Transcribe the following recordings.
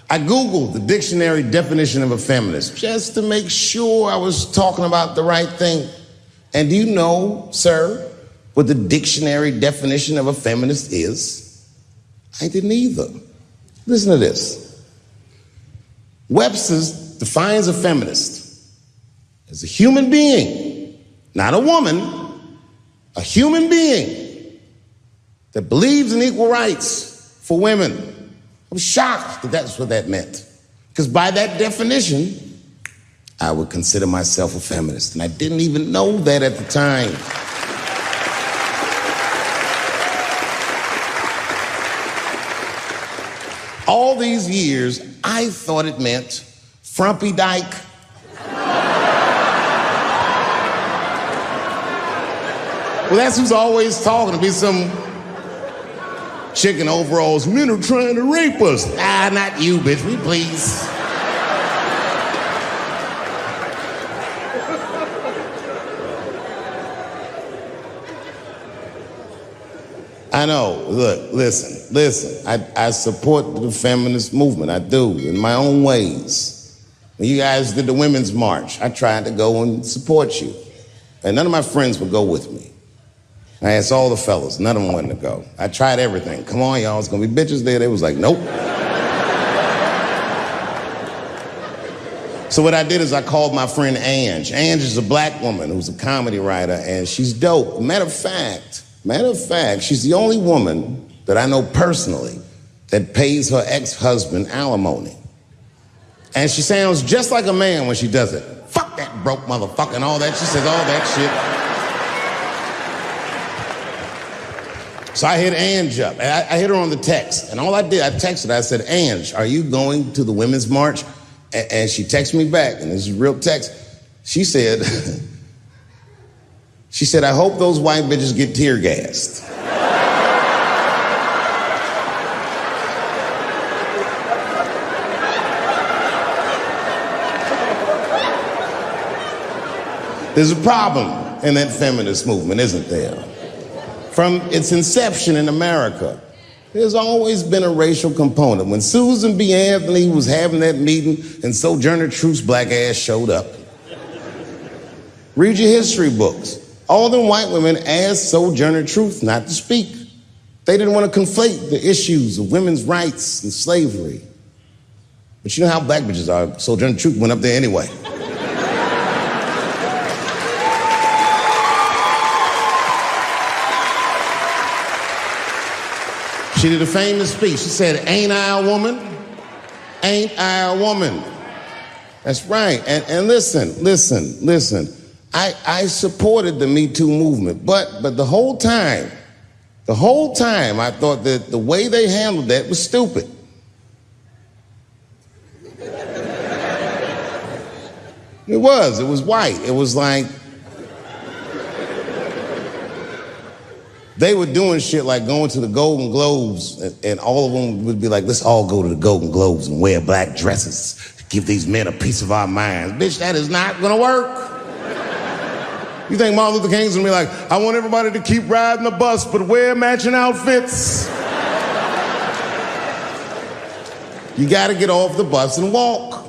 I Googled the dictionary definition of a feminist just to make sure I was talking about the right thing. And do you know, sir, what the dictionary definition of a feminist is? I didn't either. Listen to this. Webster's defines a feminist as a human being, not a woman, a human being that believes in equal rights for women. I was shocked that that's what that meant. Because by that definition, I would consider myself a feminist. And I didn't even know that at the time. All these years, I thought it meant frumpy dyke. Well, that's who's always talking, to be some chick in overalls. Men are trying to rape us. Ah, not you, bitch, me please. I know, look, listen. I support the feminist movement, I do, in my own ways. When you guys did the Women's March, I tried to go and support you. And none of my friends would go with me. I asked all the fellas, none of them wanted to go. I tried everything. Come on, y'all, it's gonna be bitches there. They was like, nope. So what I did is I called my friend Ange. Ange is a black woman who's a comedy writer, and she's dope. Matter of fact, she's the only woman that I know personally that pays her ex-husband alimony. And she sounds just like a man when she does it. Fuck that broke motherfucker and all that. She says all that shit. So I hit Ange up. I hit her on the text. And all I did, I texted her. I said, Ange, are you going to the Women's March? And she texted me back, and this is real text. She said, I hope those white bitches get tear gassed. There's a problem in that feminist movement, isn't there? From its inception in America, there's always been a racial component. When Susan B. Anthony was having that meeting and Sojourner Truth's black ass showed up, read your history books. All them white women asked Sojourner Truth not to speak. They didn't want to conflate the issues of women's rights and slavery. But you know how black bitches are. Sojourner Truth went up there anyway. She did a famous speech. She said, ain't I a woman? Ain't I a woman? That's right. And listen. I supported the Me Too movement, but the whole time, I thought that the way they handled that was stupid. It was white. It was like, they were doing shit like going to the Golden Globes, and all of them would be like, let's all go to the Golden Globes and wear black dresses, give these men a piece of our minds. Bitch, that is not gonna work. You think Martin Luther King's gonna be like, I want everybody to keep riding the bus, but wear matching outfits. You gotta get off the bus and walk.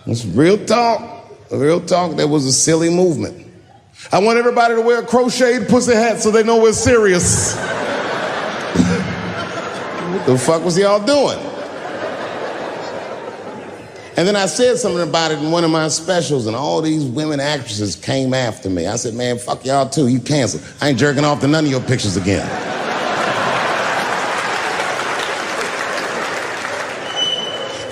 It's real talk. Real talk, that was a silly movement. I want everybody to wear a crocheted pussy hat so they know we're serious. What the fuck was y'all doing? And then I said something about it in one of my specials, and all these women actresses came after me. I said, man, fuck y'all too, you canceled. I ain't jerking off to none of your pictures again.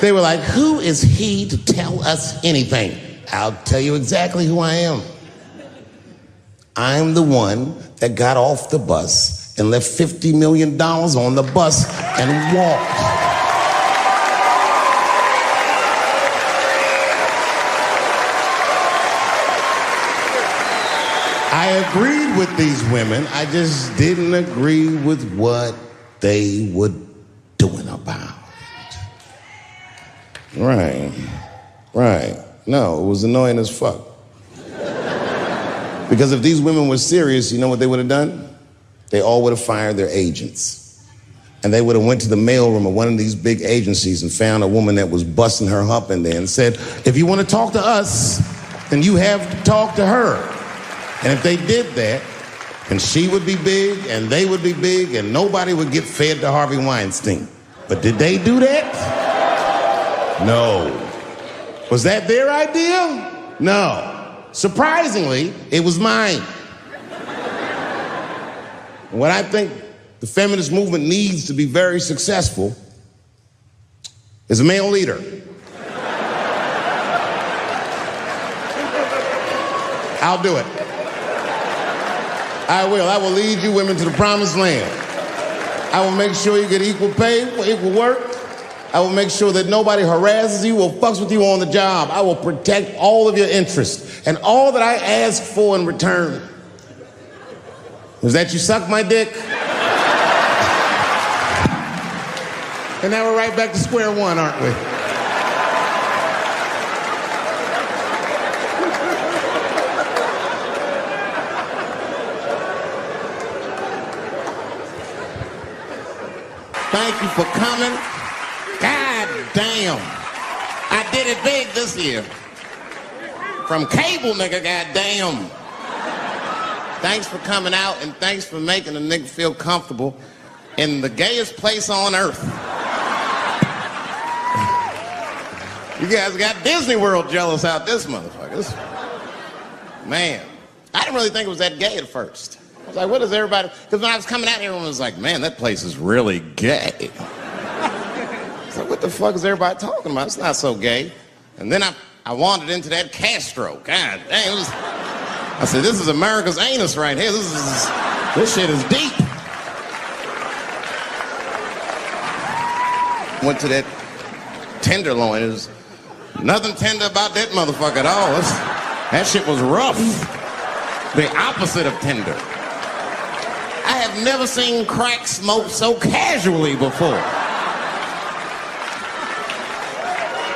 They were like, who is he to tell us anything? I'll tell you exactly who I am. I'm the one that got off the bus and left $50 million on the bus and walked. I agreed with these women. I just didn't agree with what they were doing about it. Right. No, it was annoying as fuck. Because if these women were serious, you know what they would have done? They all would have fired their agents. and they would have went to the mailroom of one of these big agencies and found a woman that was busting her hump in there and said, if you want to talk to us, then you have to talk to her. And if they did that, then she would be big and they would be big and nobody would get fed to Harvey Weinstein. But did they do that? No. Was that their idea? No. Surprisingly, it was mine. And what I think the feminist movement needs to be very successful is a male leader. I'll do it. I will. I will lead you women to the promised land. I will make sure you get equal pay for equal work. I will make sure that nobody harasses you or fucks with you on the job. I will protect all of your interests. And all that I ask for in return is that you suck my dick. And now we're right back to square one, aren't we? Thank you for coming. God damn. I did it big this year. From cable, nigga, goddamn. Thanks for coming out and thanks for making a nigga feel comfortable in the gayest place on earth. You guys got Disney World jealous out this motherfucker. Man, I didn't really think it was that gay at first. I was like, what is everybody? Because when I was coming out, everyone was like, man, that place is really gay. So what the fuck is everybody talking about? It's not so gay. And then I wandered into that Castro. God dang, I said, this is America's anus right here. This shit is deep. Went to that Tenderloin. It was nothing tender about that motherfucker at all. That shit was rough. The opposite of tender. I have never seen crack smoked so casually before.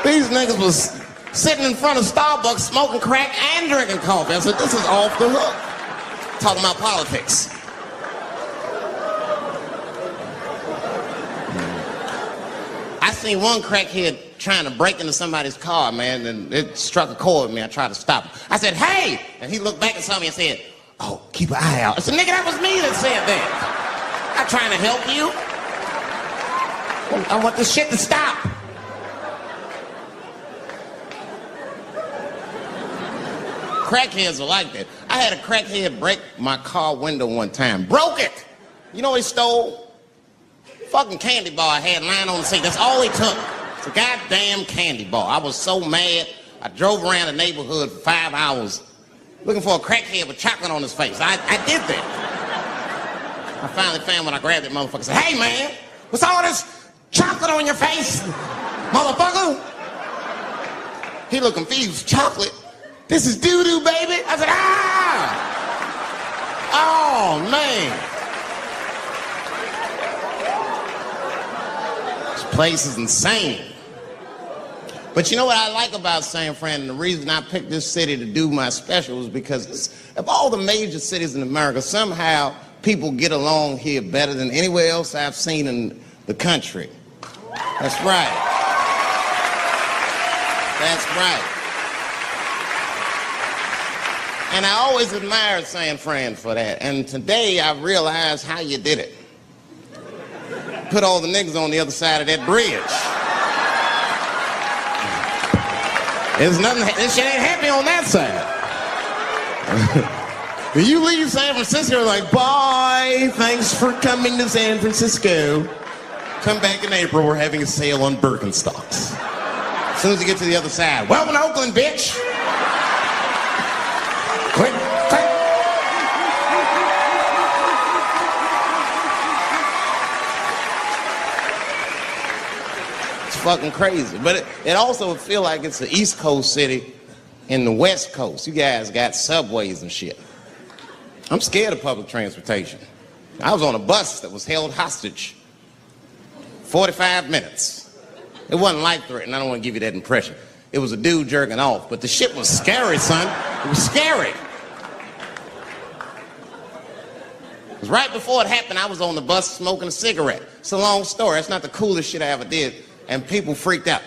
These niggas was sitting in front of Starbucks smoking crack and drinking coffee. I said, this is off the hook. Talking about politics. I seen one crackhead trying to break into somebody's car, man, and it struck a chord with me. I tried to stop him. I said, hey! And he looked back and saw me and said, oh, keep an eye out. I said, nigga, that was me that said that. I'm trying to help you. I want this shit to stop. Crackheads are like that. I had a crackhead break my car window one time. Broke it. You know what he stole? Fucking candy bar I had lying on the seat. That's all he took. It's a goddamn candy bar. I was so mad. I drove around the neighborhood for 5 hours looking for a crackhead with chocolate on his face. I did that. I finally found when I grabbed that motherfucker and said, hey man, what's all this chocolate on your face, motherfucker? He looked confused. Chocolate? This is doo-doo, baby. I said, ah! Oh, man. This place is insane. But you know what I like about San Fran, and the reason I picked this city to do my special is because of all the major cities in America, somehow people get along here better than anywhere else I've seen in the country. That's right. That's right. And I always admired San Fran for that. And today I realized how you did it. Put all the niggas on the other side of that bridge. There's nothing, this shit ain't happening on that side. When you leave San Francisco, like, bye, thanks for coming to San Francisco. Come back in April, we're having a sale on Birkenstocks. As soon as you get to the other side, welcome to Oakland, bitch. Click, click. It's fucking crazy. But it also feel like it's an East Coast city in the West Coast. You guys got subways and shit. I'm scared of public transportation. I was on a bus that was held hostage 45 minutes. It wasn't life-threatening. I don't want to give you that impression. It was a dude jerking off, but the shit was scary, son. It was scary. Because right before it happened, I was on the bus smoking a cigarette. It's a long story. It's not the coolest shit I ever did. And people freaked out.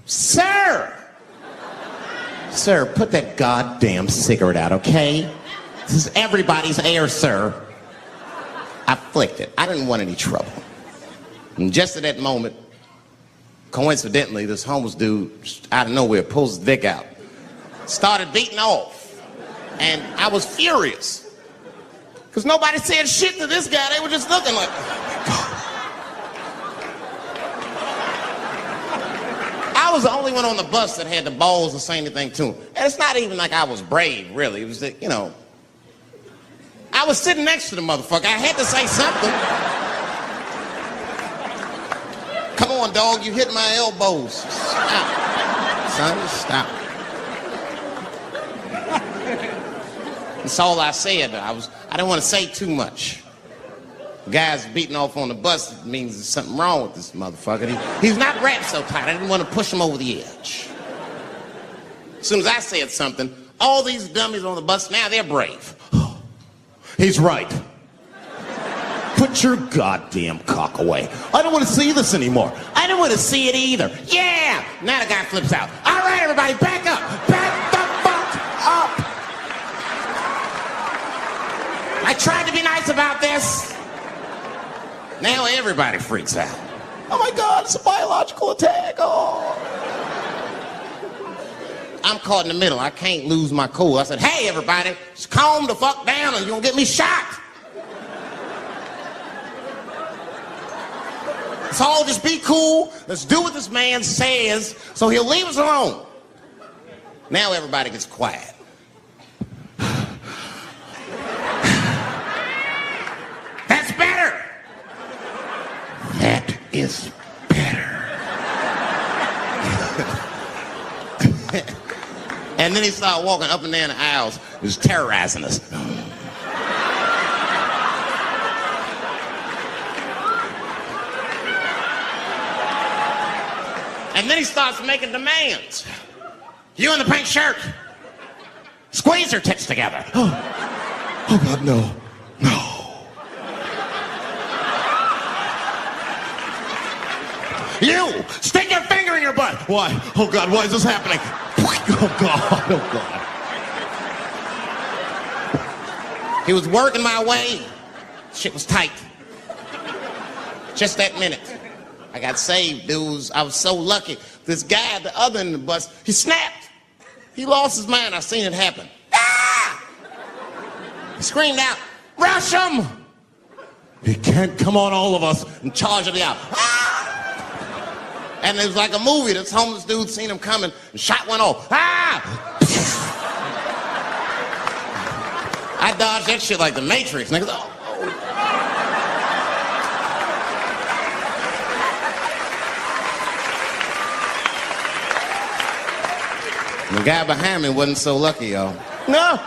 Sir! Sir, put that goddamn cigarette out, okay? This is everybody's air, sir. I flicked it. I didn't want any trouble. And just at that moment, coincidentally, this homeless dude, out of nowhere, pulls his dick out. Started beating off. And I was furious. Because nobody said shit to this guy. They were just looking like... I was the only one on the bus that had the balls to say anything to him. And it's not even like I was brave, really. It was that, you know... I was sitting next to the motherfucker. I had to say something. Come on, dog, you hit my elbows. Stop. Son, stop. That's all I said. I didn't want to say too much. The guy's beating off on the bus. It means there's something wrong with this motherfucker. He's not wrapped so tight. I didn't want to push him over the edge. As soon as I said something, all these dummies on the bus, now they're brave. He's right. Put your goddamn cock away. I don't want to see this anymore. I don't want to see it either. Yeah! Now the guy flips out. All right, everybody, back up. Back the fuck up. I tried to be nice about this. Now everybody freaks out. Oh my God, it's a biological attack. Oh. I'm caught in the middle. I can't lose my cool. I said, hey, everybody, just calm the fuck down or you're going to get me shot. Let's all just be cool. Let's do what this man says so he'll leave us alone. Now everybody gets quiet. That's better. That is better. And then he started walking up and down the aisles, just terrorizing us. And then he starts making demands. You in the pink shirt, squeeze your tits together. Oh God, no, no. You, stick your finger in your butt. Why? Oh God, why is this happening? Oh God, oh God. He was working my way. Shit was tight. Just that minute. I got saved, dudes. I was so lucky. This guy at the other end of the bus, he snapped. He lost his mind. I seen it happen. Ah! He screamed out, rush him! He can't come on all of us and charge it out. Ah! And it was like a movie. This homeless dude seen him coming and shot one off. Ah! I dodged that shit like the Matrix. Niggas, oh. The guy behind me wasn't so lucky, y'all. No!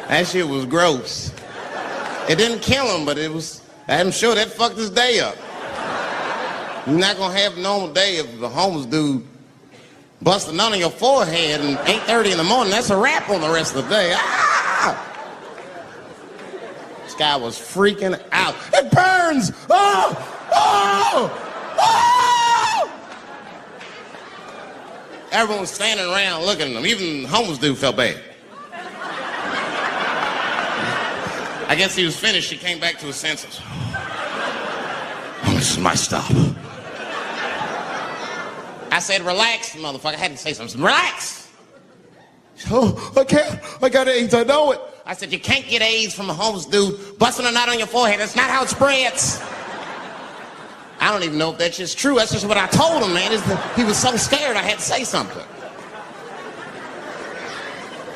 That shit was gross. It didn't kill him, but I'm sure that fucked his day up. You're not gonna have a normal day if the homeless dude busts a nut on your forehead and 8:30 in the morning. That's a wrap on the rest of the day. Ah! This guy was freaking out. It burns! Oh! Oh! Oh! Everyone was standing around looking at him. Even the homeless dude felt bad. I guess he was finished. He came back to his senses. Oh, this is my stop. I said, relax, motherfucker. I had to say something. Relax. Oh, I can't. I got AIDS. I know it. I said, you can't get AIDS from a homeless dude busting a nut on your forehead. That's not how it spreads. I don't even know if that's just true. That's just what I told him, man. He was so scared I had to say something.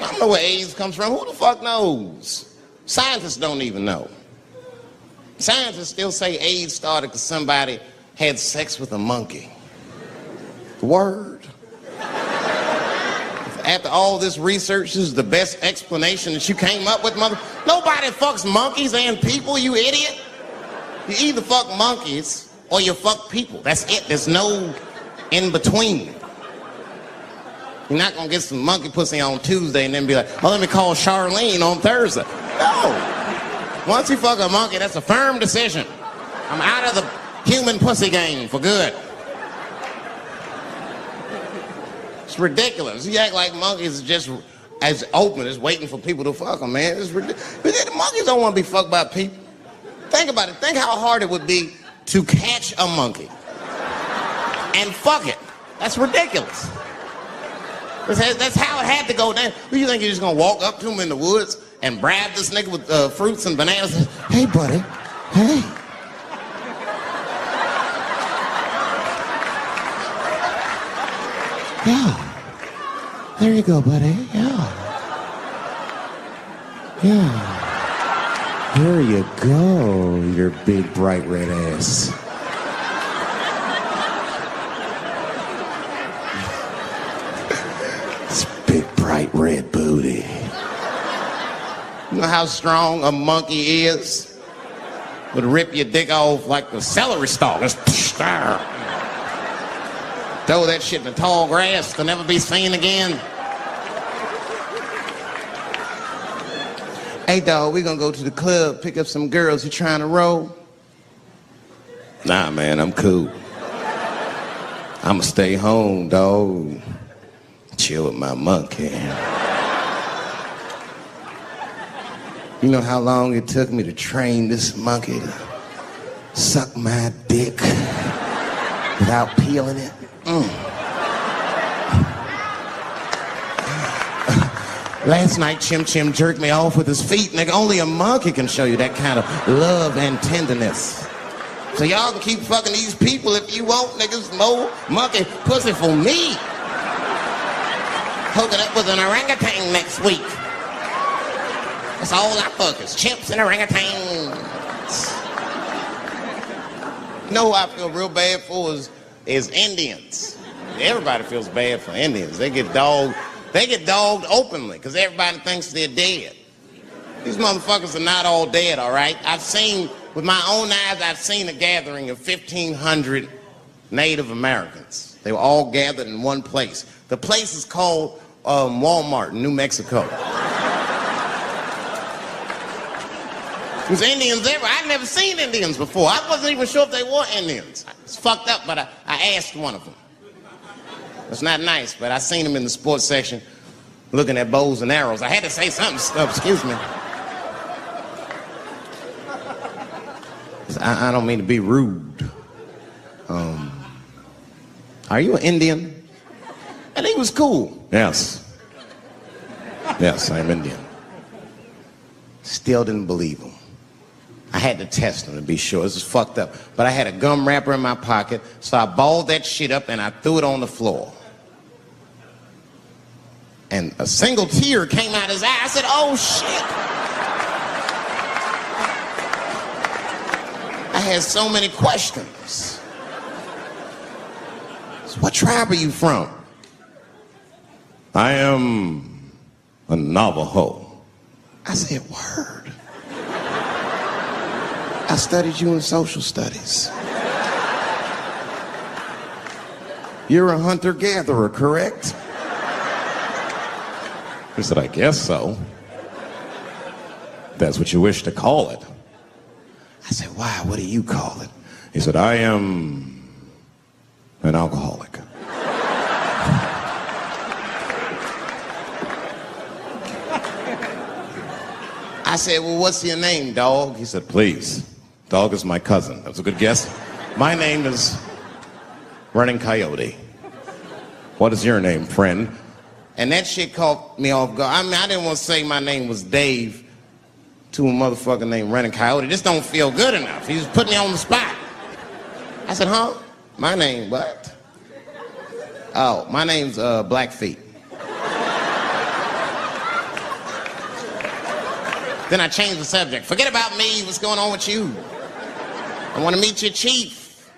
I don't know where AIDS comes from. Who the fuck knows? Scientists don't even know. Scientists still say AIDS started because somebody had sex with a monkey. Word. After all this research, this is the best explanation that you came up with, mother. Nobody fucks monkeys and people, you idiot. You either fuck monkeys or you fuck people. That's it. There's no in between. You're not gonna get some monkey pussy on Tuesday and then be like, oh, let me call Charlene on Thursday. No. Once you fuck a monkey, that's a firm decision. I'm out of the human pussy game for good. It's ridiculous. You act like monkeys are just as open as waiting for people to fuck them, man. It's ridiculous. But the monkeys don't want to be fucked by people. Think about it. Think how hard it would be to catch a monkey and fuck it. That's ridiculous. That's how it had to go down. What, you think you're just gonna walk up to him in the woods and bribe this nigga with fruits and bananas? Hey, buddy. Hey. Yeah. There you go, buddy. Yeah. Yeah. There you go, your big, bright red ass. This big, bright red booty. You know how strong a monkey is? Would rip your dick off like the celery stalk. Throw that shit in the tall grass to never be seen again. Hey, dog, we gonna go to the club, pick up some girls. You trying to roll? Nah, man, I'm cool. I'ma stay home, dog. Chill with my monkey. You know how long it took me to train this monkey to suck my dick without peeling it? Last night, Chim Chim jerked me off with his feet. Nigga, only a monkey can show you that kind of love and tenderness. So y'all can keep fucking these people if you want, niggas. More monkey pussy for me. Hooking up with an orangutan next week. That's all I fuck is chimps and orangutans. You know who I feel real bad for is Indians. Everybody feels bad for Indians. They get dogged openly because everybody thinks they're dead. These motherfuckers are not all dead, all right? With my own eyes, I've seen a gathering of 1,500 Native Americans. They were all gathered in one place. The place is called Walmart in New Mexico. There's Indians everywhere. I'd never seen Indians before. I wasn't even sure if they were Indians. It's fucked up, but I asked one of them. It's not nice, but I seen him in the sports section looking at bows and arrows. I had to say something. Excuse me. I don't mean to be rude. Are you an Indian? And he was cool. Yes. Yes, I'm Indian. Still didn't believe him. I had to test him to be sure. This is fucked up. But I had a gum wrapper in my pocket, so I balled that shit up and I threw it on the floor. And a single tear came out his eye. I said, oh, shit. I had so many questions. So what tribe are you from? I am a Navajo. I said, word. I studied you in social studies. You're a hunter-gatherer, correct? He said, I guess so. That's what you wish to call it. I said, why? What do you call it? He said, I am an alcoholic. I said, well, what's your name, dog? He said, please. Dog is my cousin. That's a good guess. My name is Running Coyote. What is your name, friend? And that shit caught me off guard. I mean, I didn't want to say my name was Dave to a motherfucker named Running Coyote. This don't feel good enough. He just put me on the spot. I said, huh? My name, what? Oh, my name's Blackfeet. Then I changed the subject. Forget about me. What's going on with you? I want to meet your chief.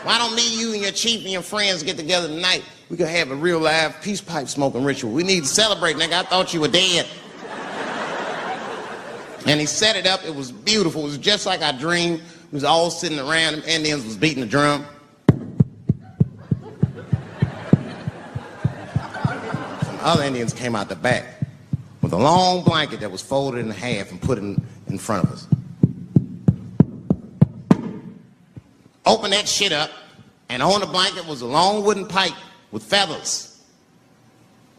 Why don't me, you, and your chief and your friends get together tonight? We could have a real live peace pipe smoking ritual. We need to celebrate, nigga. I thought you were dead. And he set it up. It was beautiful. It was just like I dreamed. We was all sitting around. Them Indians was beating the drum. other Indians came out the back with a long blanket that was folded in half and put in front of us. Opened that shit up, and on the blanket was a long wooden pipe with feathers.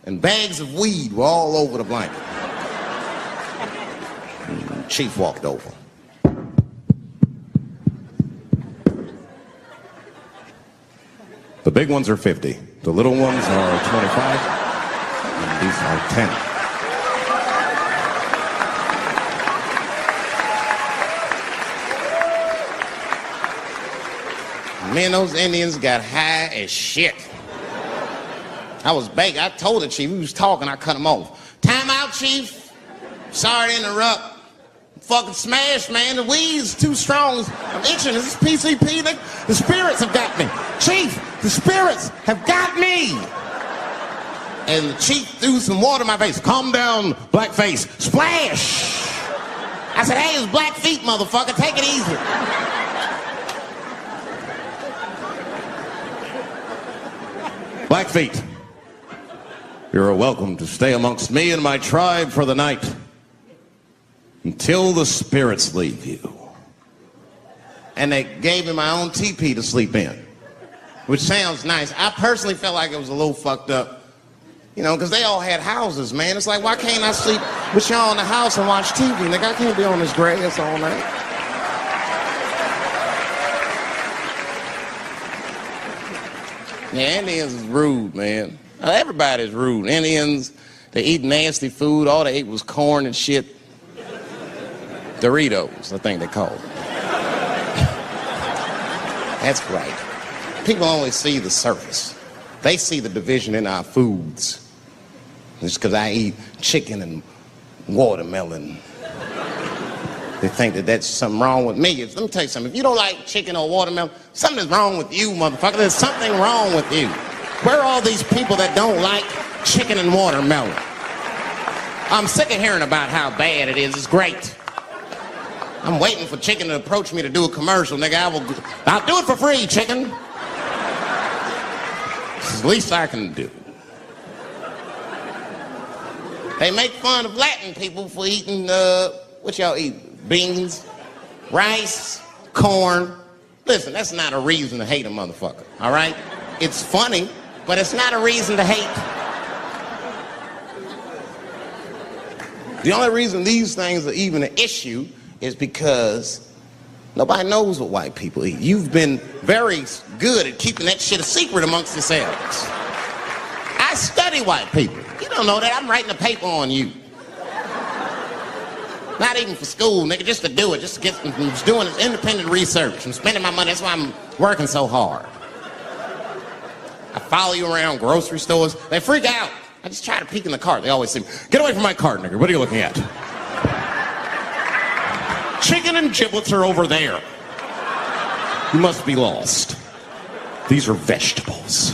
And bags of weed were all over the blanket. Chief walked over. The big ones are 50. The little ones are 25. And these are 10. Me and those Indians got high as shit. I was begging. I told the chief, he was talking, I cut him off. Time out, chief. Sorry to interrupt. I'm fucking smashed, man. The weed's too strong. I'm itching. This is PCP. The spirits have got me. Chief, the spirits have got me. And the chief threw some water in my face. Calm down, blackface. Splash. I said, hey, it's black feet, motherfucker. Take it easy. Black feet. You're welcome to stay amongst me and my tribe for the night until the spirits leave you. And they gave me my own teepee to sleep in, which sounds nice. I personally felt like it was a little fucked up, you know, because they all had houses, man. It's like, why can't I sleep with y'all in the house and watch TV? Nigga, I can't be on this grass all night. Yeah, Indians is rude, man. Everybody's rude. Indians, they eat nasty food. All they ate was corn and shit. Doritos, I think they call it. That's right. People only see the surface. They see the division in our foods. Just because I eat chicken and watermelon, they think that that's something wrong with me. Let me tell you something. If you don't like chicken or watermelon, something's wrong with you, motherfucker. There's something wrong with you. Where are all these people that don't like chicken and watermelon? I'm sick of hearing about how bad it is. It's great. I'm waiting for chicken to approach me to do a commercial, nigga. I'll do it for free, chicken. It's the least I can do. They make fun of Latin people for eating, what y'all eat? Beans, rice, corn. Listen, that's not a reason to hate a motherfucker, all right? It's funny, but it's not a reason to hate. The only reason these things are even an issue is because nobody knows what white people eat. You've been very good at keeping that shit a secret amongst yourselves. I study white people. You don't know that. I'm writing a paper on you. Not even for school, nigga, just to do it, just to get, I'm just doing this independent research. I'm spending my money, that's why I'm working so hard. I follow you around grocery stores. They freak out. I just try to peek in the cart. They always say, get away from my cart, nigga. What are you looking at? Chicken and giblets are over there. You must be lost. These are vegetables.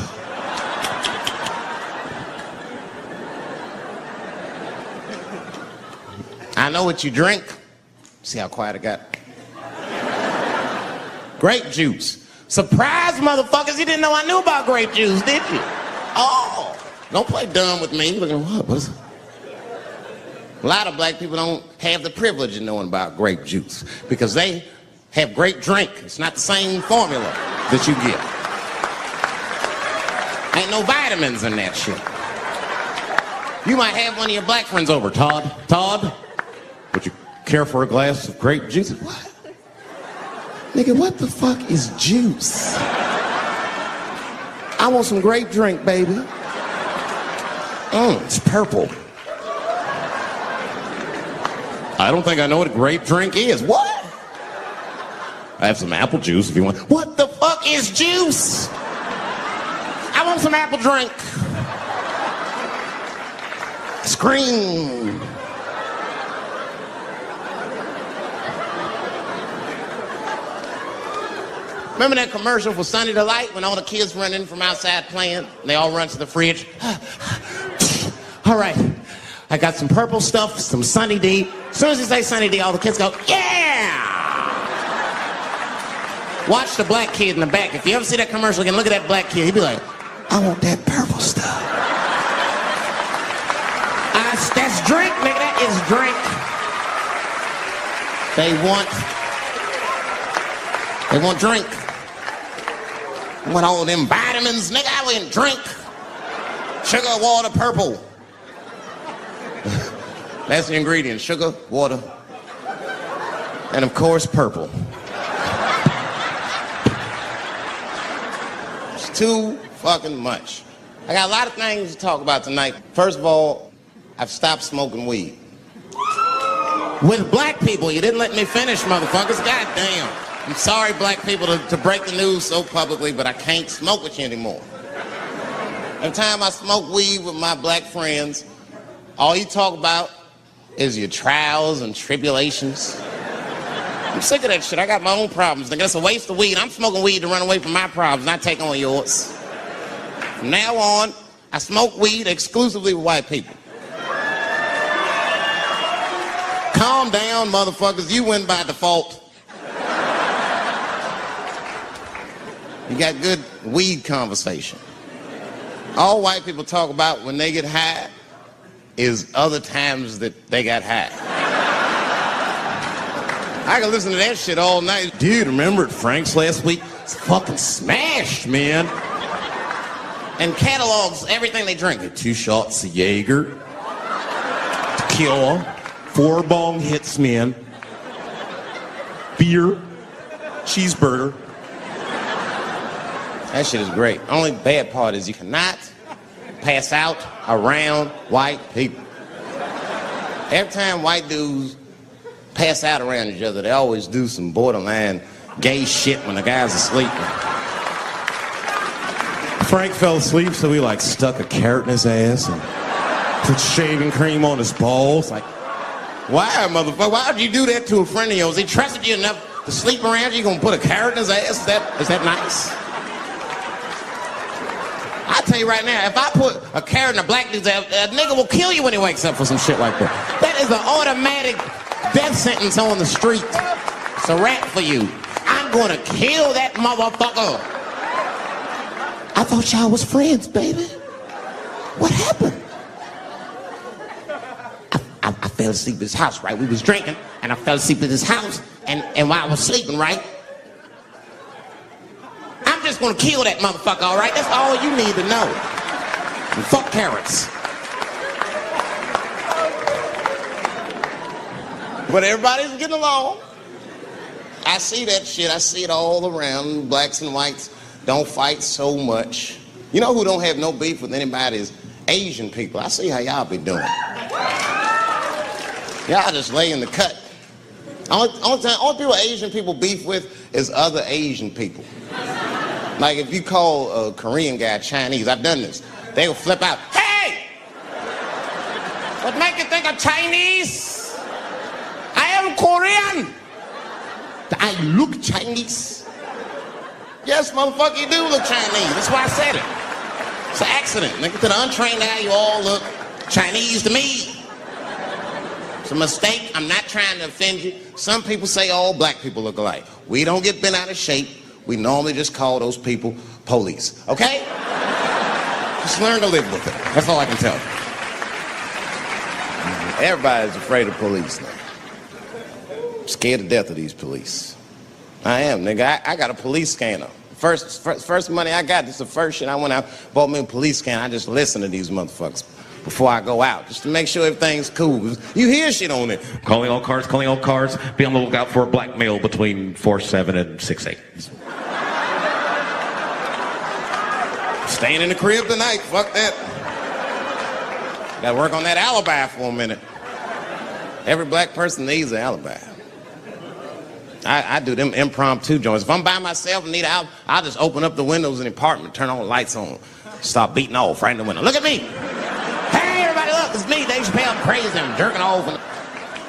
I know what you drink. See how quiet it got? Grape juice. Surprise, motherfuckers, you didn't know I knew about grape juice, did you? Oh, don't play dumb with me. Look at what is it? A lot of black people don't have the privilege of knowing about grape juice because they have grape drink. It's not the same formula that you get. Ain't no vitamins in that shit. You might have one of your black friends over, Todd. Todd, would you care for a glass of grape juice? What? Nigga, what the fuck is juice? I want some grape drink, baby. It's purple. I don't think I know what a grape drink is. What? I have some apple juice if you want. What the fuck is juice? I want some apple drink. Scream. Remember that commercial for Sunny Delight when all the kids run in from outside playing? They all run to the fridge. All right, I got some purple stuff, some Sunny D. As soon as you say Sunny D, all the kids go, yeah! Watch the black kid in the back. If you ever see that commercial again, look at that black kid. He'd be like, I want that purple stuff. drink, nigga. That is drink. They want drink. Want all them vitamins, nigga. I went drink. Sugar, water, purple. That's the ingredient. Sugar, water, and of course, purple. It's too fucking much. I got a lot of things to talk about tonight. First of all, I've stopped smoking weed. With black people, you didn't let me finish, motherfuckers. God damn. I'm sorry, black people, to break the news so publicly, but I can't smoke with you anymore. Every time I smoke weed with my black friends, all you talk about is your trials and tribulations. I'm sick of that shit. I got my own problems. Nigga, that's a waste of weed. I'm smoking weed to run away from my problems, not take on yours. From now on, I smoke weed exclusively with white people. Calm down, motherfuckers. You win by default. You got good weed conversation. All white people talk about when they get high is other times that they got high. I can listen to that shit all night. Dude, remember at Frank's last week? It's fucking smashed, man. And catalogs everything they drink. 2 shots of Jaeger, tequila, 4 bong hits, man, beer, cheeseburger. That shit is great. Only bad part is you cannot pass out around white people. Every time white dudes pass out around each other, they always do some borderline gay shit when the guy's asleep. Frank fell asleep, so he stuck a carrot in his ass and put shaving cream on his balls. Why, motherfucker? Why would you do that to a friend of yours? He trusted you enough to sleep around you. You gonna put a carrot in his ass? Is that nice? I tell you right now, if I put a carrot in a black dude's ass, a nigga will kill you when he wakes up for some shit like that. That is an automatic death sentence on the street. It's a rap for you. I'm gonna kill that motherfucker. I thought y'all was friends, baby. What happened? I fell asleep at his house, right? We was drinking, and I fell asleep at his house, and while I was sleeping, right? I'm just gonna kill that motherfucker, all right? That's all you need to know. And fuck carrots. But everybody's getting along. I see that shit. I see it all around. Blacks and whites don't fight so much. You know who don't have no beef with anybody is Asian people. I see how y'all be doing. Y'all just lay in the cut. Only people Asian people beef with is other Asian people. Like if you call a Korean guy Chinese, I've done this. They will flip out. Hey! What make you think I'm Chinese? I am Korean. I look Chinese. Yes, motherfucker, you do look Chinese. That's why I said it. It's an accident. Nigga, to the untrained eye, you all look Chinese to me. It's a mistake. I'm not trying to offend you. Some people say all black people look alike. We don't get bent out of shape. We normally just call those people police. Okay? Just learn to live with it. That's all I can tell you. Everybody's afraid of police now. I'm scared to death of these police. I am, nigga. I got a police scanner. First money I got, this is the first shit I went out, bought me a police scanner. I just listen to these motherfuckers before I go out, just to make sure everything's cool. You hear shit on it. Calling all cars. Be on the lookout for a black male between 4'7" and 6'8". Staying in the crib tonight, fuck that. Gotta work on that alibi for a minute. Every black person needs an alibi. I do them impromptu joints. If I'm by myself and need an alibi, I'll just open up the windows in the apartment, turn all the lights on, start beating off right in the window. Look at me. Hey, everybody, look, it's me, Dave Chappelle. I'm crazy, I'm jerking off.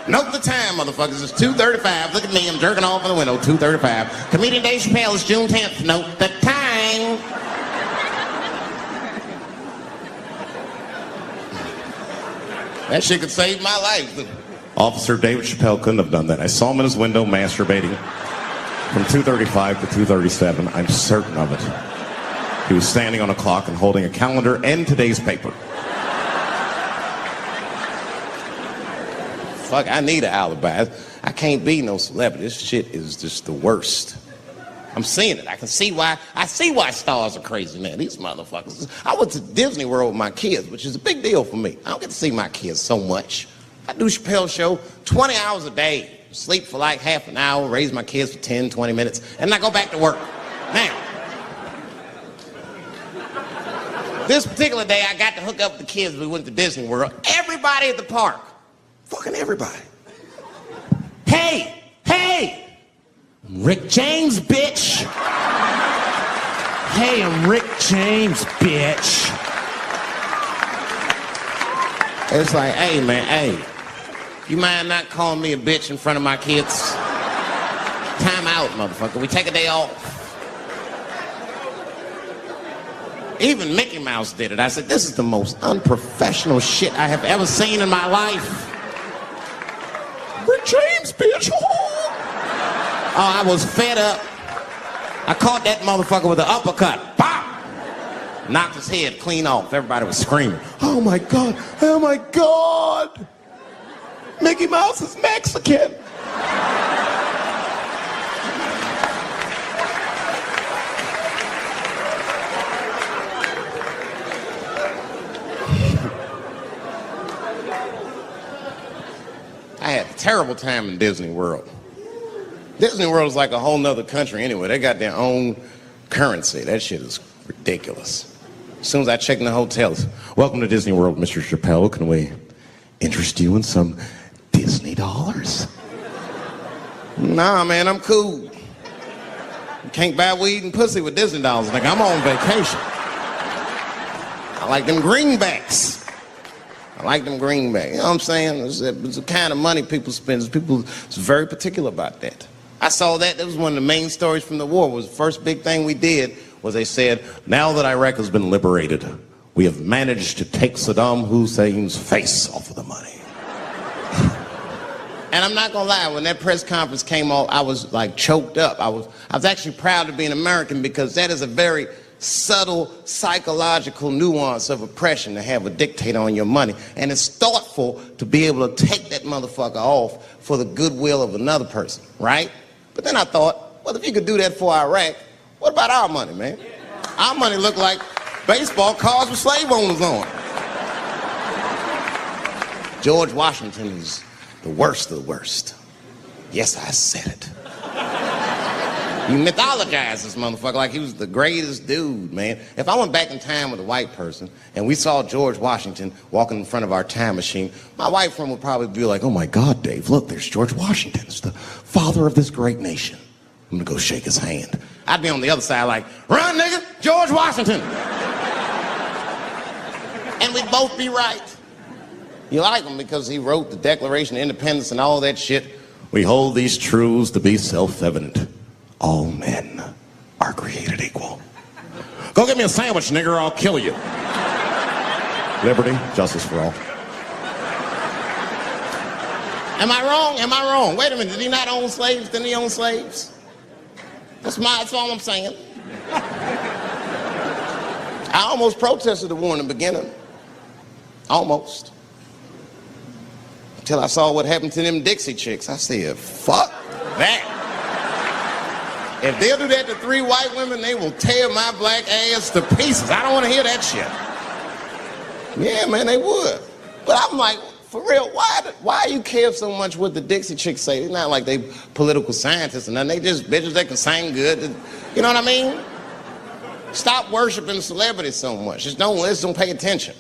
Note the time, motherfuckers. It's 2:35. Look at me, I'm jerking off in the window, 2:35. Comedian Dave Chappelle, it's June 10th. Note the time. That shit could save my life. Officer David Chappelle couldn't have done that. I saw him in his window masturbating from 2:35 to 2:37. I'm certain of it. He was standing on a clock and holding a calendar and today's paper. motherfucker. I need an alibi. I can't be no celebrity. This shit is just the worst. I'm seeing it. I see why stars are crazy now. These motherfuckers. I went to Disney World with my kids, which is a big deal for me. I don't get to see my kids so much. I do Chappelle show 20 hours a day. Sleep for like half an hour, raise my kids for 10, 20 minutes, and then I go back to work. Now, this particular day, I got to hook up with the kids. We went to Disney World. Everybody at the park. Fucking everybody. Hey! Rick James, bitch! Hey, I'm Rick James, bitch! It's like, hey, man, hey. You mind not calling me a bitch in front of my kids? Time out, motherfucker. We take a day off. Even Mickey Mouse did it. I said, this is the most unprofessional shit I have ever seen in my life. Rick James, bitch. Oh, I was fed up. I caught that motherfucker with an uppercut. Bop! Knocked his head clean off. Everybody was screaming. Oh my God, oh my God. Mickey Mouse is Mexican. I had a terrible time in Disney World. Disney World is like a whole nother country anyway. They got their own currency. That shit is ridiculous. As soon as I check in the hotels, welcome to Disney World, Mr. Chappelle. Can we interest you in some Disney dollars? Nah, man, I'm cool. You can't buy weed and pussy with Disney dollars. Like, I'm on vacation. I like them greenbacks. You know what I'm saying? It's the kind of money people spend. People is very particular about that. I saw that. That was one of the main stories from the war. Was the first big thing we did was they said, now that Iraq has been liberated, we have managed to take Saddam Hussein's face off of the money. And I'm not gonna lie, when that press conference came off, I was like choked up. I was actually proud to be an American because that is a very subtle psychological nuance of oppression to have a dictator on your money. And it's thoughtful to be able to take that motherfucker off for the goodwill of another person, right? But then I thought, well, if you could do that for Iraq, what about our money, man? Our money looked like baseball cards with slave owners on. George Washington is the worst of the worst. Yes, I said it. You mythologize this motherfucker like he was the greatest dude, man. If I went back in time with a white person and we saw George Washington walking in front of our time machine, my white friend would probably be like, oh my God, Dave, look, there's George Washington. It's the father of this great nation. I'm gonna go shake his hand. I'd be on the other side like, run, nigga, George Washington. And we'd both be right. You like him because he wrote the Declaration of Independence and all that shit. We hold these truths to be self-evident. All men are created equal. Go get me a sandwich, nigger, or I'll kill you. Liberty, justice for all. Am I wrong? Am I wrong? Wait a minute, did he not own slaves? Didn't he own slaves? That's all I'm saying. I almost protested the war in the beginning. Almost. Until I saw what happened to them Dixie chicks. I said, fuck that. If they'll do that to 3 white women, they will tear my black ass to pieces. I don't want to hear that shit. Yeah, man, they would. But I'm like, for real, why you care so much what the Dixie chicks say? It's not like they political scientists or nothing. They just bitches that can sing good. You know what I mean? Stop worshiping celebrities so much. Just don't pay attention.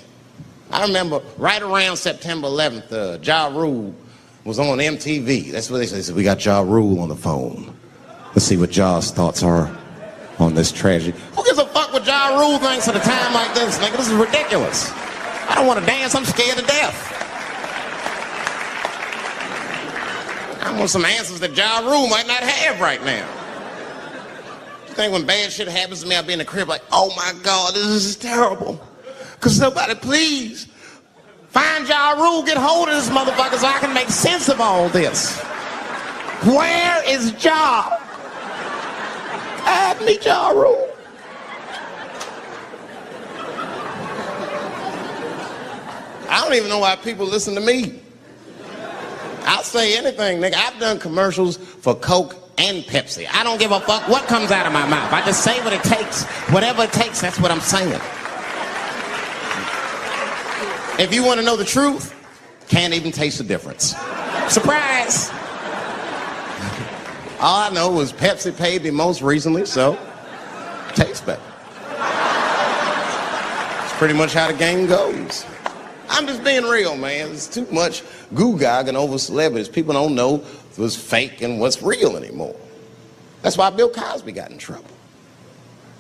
I remember right around September 11th, Ja Rule was on MTV. That's what they said. They said, we got Ja Rule on the phone. Let's see what Ja's thoughts are on this tragedy. Who gives a fuck what Ja Rule thinks at a time like this, nigga? This is ridiculous. I don't want to dance. I'm scared to death. I want some answers that Ja Rule might not have right now. You think when bad shit happens to me, I'll be in the crib like, oh my God, this is terrible. Could somebody please find Ja Rule, get hold of this motherfucker so I can make sense of all this. Where is Ja? Add me Ja Rule. I don't even know why people listen to me. I'll say anything, nigga. I've done commercials for Coke and Pepsi. I don't give a fuck what comes out of my mouth. I just say what it takes. Whatever it takes, that's what I'm saying. If you want to know the truth, can't even taste the difference. Surprise! All I know is Pepsi paid me most recently, so tastes better. It's pretty much how the game goes. I'm just being real, man. There's too much goo-gagging over celebrities. People don't know what's fake and what's real anymore. That's why Bill Cosby got in trouble.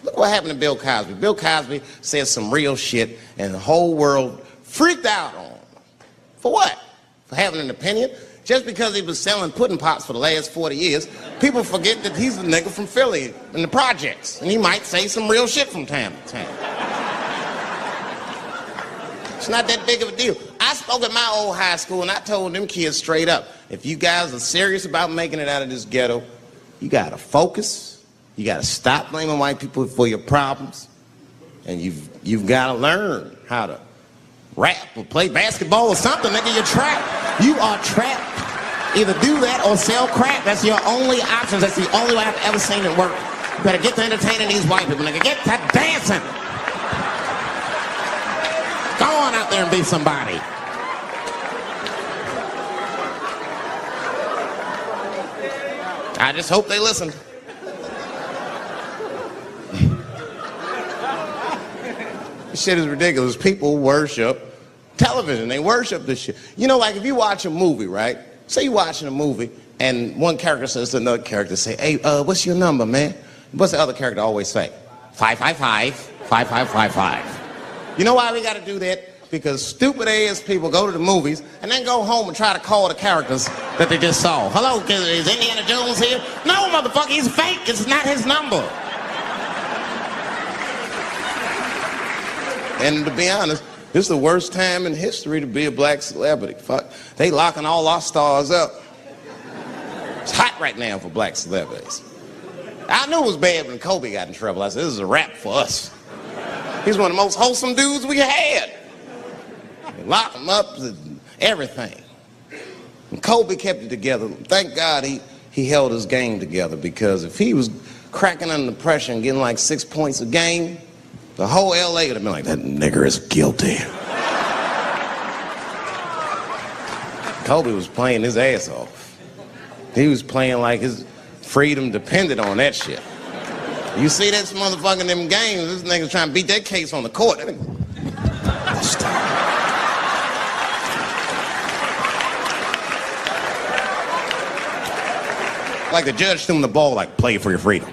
Look what happened to Bill Cosby. Bill Cosby said some real shit, and the whole world freaked out on him. For what? For having an opinion? Just because he was selling pudding pops for the last 40 years, people forget that he's a nigga from Philly in the projects, and he might say some real shit from time to time. It's not that big of a deal. I spoke at my old high school, and I told them kids straight up, if you guys are serious about making it out of this ghetto, you gotta focus, you gotta stop blaming white people for your problems, and you've gotta learn how to rap or play basketball or something, nigga. You're trapped. You are trapped. Either do that or sell crap. That's your only options. That's the only way I've ever seen it work. You better get to entertaining these white people, nigga. Get to dancing. Go on out there and be somebody. I just hope they listen. This shit is ridiculous. People worship television. They worship this shit. You know, like if you watch a movie, right? Say you're watching a movie and one character says to another character, say, hey, what's your number, man? What's the other character always say? 555, 5555. You know why we got to do that? Because stupid ass people go to the movies and then go home and try to call the characters that they just saw. Hello, is Indiana Jones here? No, motherfucker, he's fake. It's not his number. And to be honest, this is the worst time in history to be a black celebrity. Fuck, they locking all our stars up. It's hot right now for black celebrities. I knew it was bad when Kobe got in trouble. I said, this is a wrap for us. He's one of the most wholesome dudes we had. They locked him up, everything. And Kobe kept it together. Thank God he held his game together, because if he was cracking under pressure and getting like 6 points a game, the whole LA would have been like, that nigger is guilty. Kobe was playing his ass off. He was playing like his freedom depended on that shit. You see this motherfucker in them games, this nigga's trying to beat that case on the court. Like the judge threw him the ball, like, play for your freedom.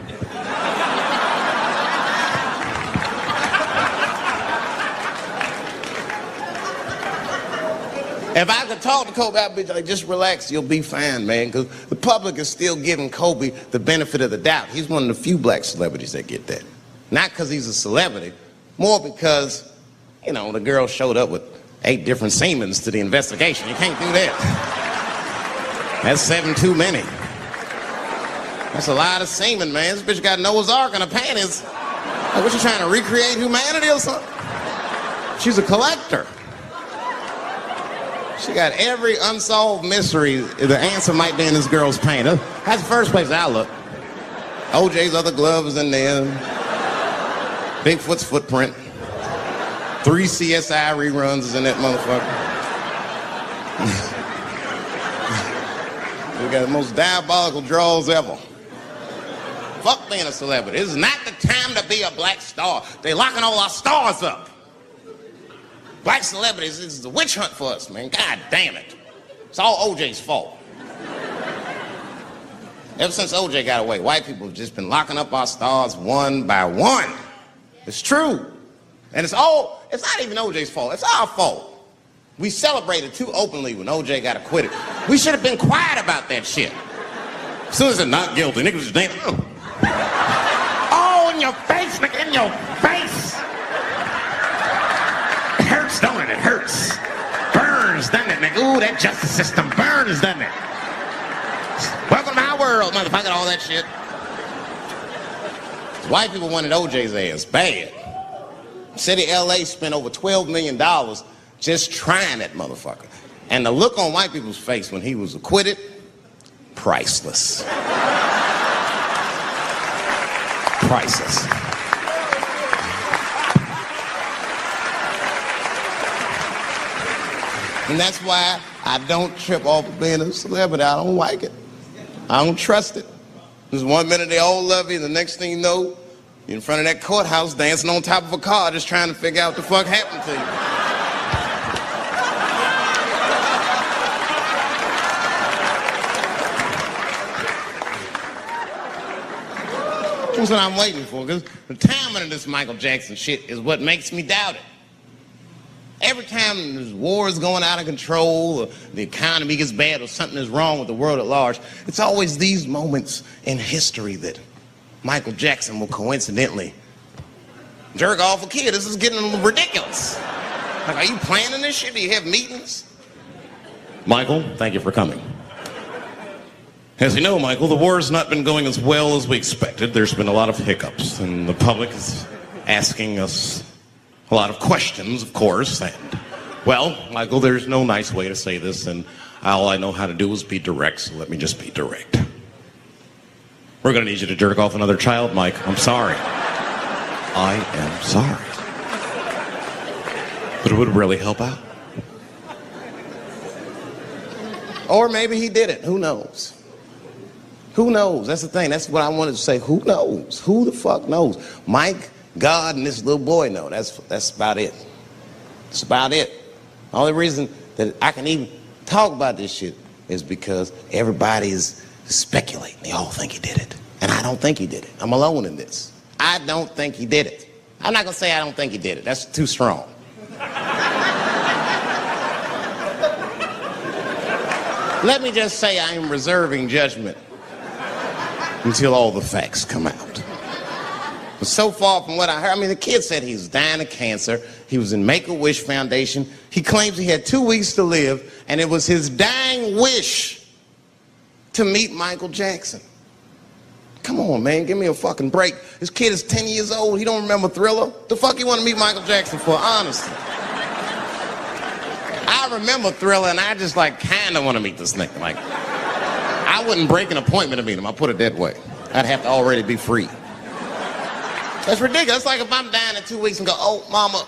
If I could talk to Kobe, I'd be like, just relax, you'll be fine, man. Because the public is still giving Kobe the benefit of the doubt. He's one of the few black celebrities that get that. Not because he's a celebrity, more because, you know, the girl showed up with 8 different semens to the investigation. You can't do that. That's 7 too many. That's a lot of semen, man. This bitch got Noah's Ark in her panties. Like, what, you trying to recreate humanity or something? She's a collector. She got every unsolved mystery. The answer might be in this girl's paint. That's the first place I look. OJ's other glove is in there. Bigfoot's footprint. 3 CSI reruns is in that motherfucker. We got the most diabolical draws ever. Fuck being a celebrity. This is not the time to be a black star. They locking all our stars up. Black celebrities, this is a witch hunt for us, man. God damn it. It's all OJ's fault. Ever since OJ got away, white people have just been locking up our stars one by one. It's true. And it's not even OJ's fault. It's our fault. We celebrated too openly when OJ got acquitted. We should have been quiet about that shit. As soon as they're not guilty, niggas just dancing. Oh, in your face, nigga, in your face. It hurts, don't it? It hurts. Burns, doesn't it, nigga? Ooh, that justice system burns, doesn't it? Welcome to my world, motherfucker, all that shit. White people wanted OJ's ass bad. City of LA spent over $12 million just trying that motherfucker. And the look on white people's face when he was acquitted, priceless. Priceless. And that's why I don't trip off of being a celebrity. I don't like it. I don't trust it. There's 1 minute they all love you, and the next thing you know, you're in front of that courthouse dancing on top of a car just trying to figure out what the fuck happened to you. That's what I'm waiting for, because the timing of this Michael Jackson shit is what makes me doubt it. Every time there's wars going out of control, or the economy gets bad, or something is wrong with the world at large, it's always these moments in history that Michael Jackson will coincidentally jerk off a kid. This is getting ridiculous. Like, are you planning this shit? Do you have meetings? Michael, thank you for coming. As you know, Michael, the war has not been going as well as we expected. There's been a lot of hiccups, and the public is asking us a lot of questions, of course, and, well, Michael, there's no nice way to say this, and all I know how to do is be direct, so let me just be direct. We're gonna need you to jerk off another child, Mike. I'm sorry. I am sorry. But it would really help out. Or maybe he did it. Who knows? Who knows? That's the thing. That's what I wanted to say. Who knows? Who the fuck knows? Mike, God, and this little boy know. That's about it. That's about it. The only reason that I can even talk about this shit is because everybody is speculating. They all think he did it. And I don't think he did it. I'm alone in this. I don't think he did it. I'm not going to say I don't think he did it. That's too strong. Let me just say I am reserving judgment until all the facts come out. But so far from what I heard, I mean, the kid said he was dying of cancer. He was in Make-A-Wish Foundation. He claims he had 2 weeks to live, and it was his dying wish to meet Michael Jackson. Come on, man, give me a fucking break. This kid is 10 years old. He don't remember Thriller. The fuck you want to meet Michael Jackson for, honestly? I remember Thriller, and I just, like, kind of want to meet this nigga. Like, I wouldn't break an appointment to meet him. I'll put it that way. I'd have to already be free. That's ridiculous. That's like if I'm dying in 2 weeks and go, oh, mama,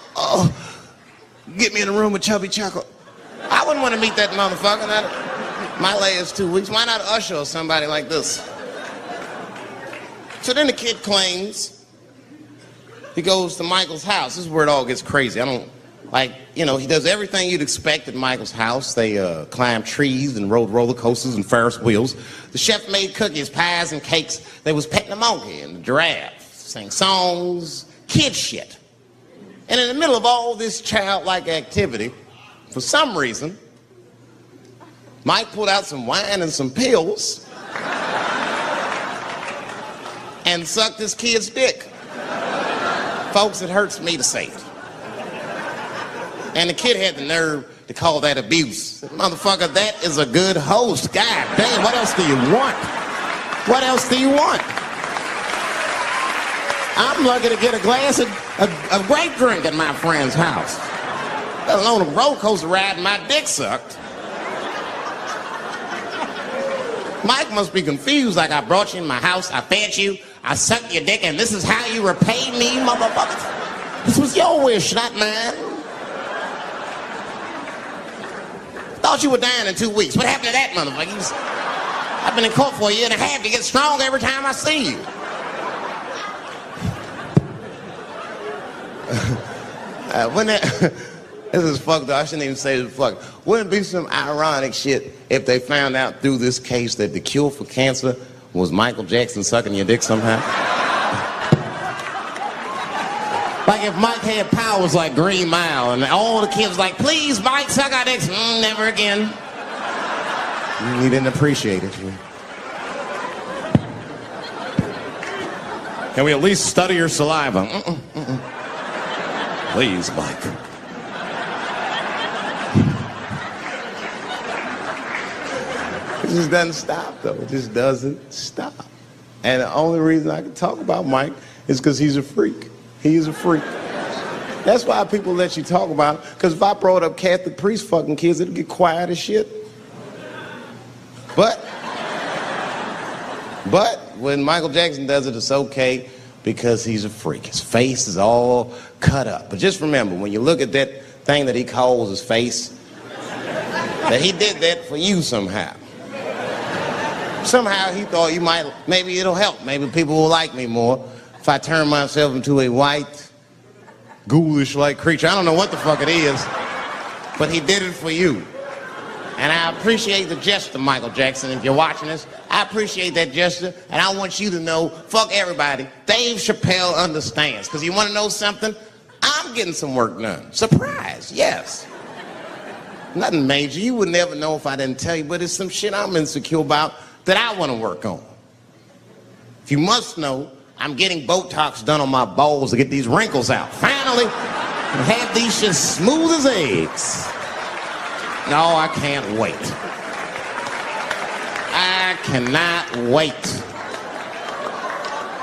get me in a room with Chubby Chocolate. I wouldn't want to meet that motherfucker. My last 2 weeks. Why not Usher or somebody like this? So then the kid claims he goes to Michael's house. This is where it all gets crazy. I don't, like, you know, he does everything you'd expect at Michael's house. They climbed trees and rode roller coasters and Ferris wheels. The chef made cookies, pies, and cakes. They was petting a monkey and a giraffe. Sang songs, kid shit. And in the middle of all this childlike activity, for some reason, Mike pulled out some wine and some pills and sucked this kid's dick. Folks, it hurts me to say it. And the kid had the nerve to call that abuse. Motherfucker, that is a good host. God damn, what else do you want? What else do you want? I'm lucky to get a glass of grape drink at my friend's house. Let alone a roller coaster ride and my dick sucked. Mike must be confused, like I brought you in my house, I fed you, I sucked your dick, and this is how you repay me, motherfucker. This was your wish, not mine. Thought you were dying in 2 weeks. What happened to that, motherfucker? I've been in court for a year and a half. You get stronger every time I see you. This is fucked up. I shouldn't even say this fuck. Wouldn't it be some ironic shit if they found out through this case that the cure for cancer was Michael Jackson sucking your dick somehow? Like if Mike had powers like Green Mile and all the kids like, please, Mike, suck our dicks. Never again. You didn't appreciate it. Can we at least study your saliva? Please, Mike. It just doesn't stop, though. It just doesn't stop. And the only reason I can talk about Mike is because he's a freak. He is a freak. That's why people let you talk about it. Because if I brought up Catholic priest fucking kids, it'd get quiet as shit. But when Michael Jackson does it, it's okay because he's a freak. His face is all cut up. But just remember, when you look at that thing that he calls his face, that he did that for you somehow. Somehow he thought you might, maybe it'll help. Maybe people will like me more if I turn myself into a white, ghoulish-like creature. I don't know what the fuck it is, but he did it for you. And I appreciate the gesture, Michael Jackson. If you're watching this, I appreciate that gesture, and I want you to know, fuck everybody, Dave Chappelle understands. Because you want to know something? I'm getting some work done. Surprise, yes. Nothing major. You would never know if I didn't tell you, but it's some shit I'm insecure about that I want to work on. If you must know, I'm getting Botox done on my balls to get these wrinkles out. Finally, have these shit smooth as eggs. No, I can't wait. I cannot wait.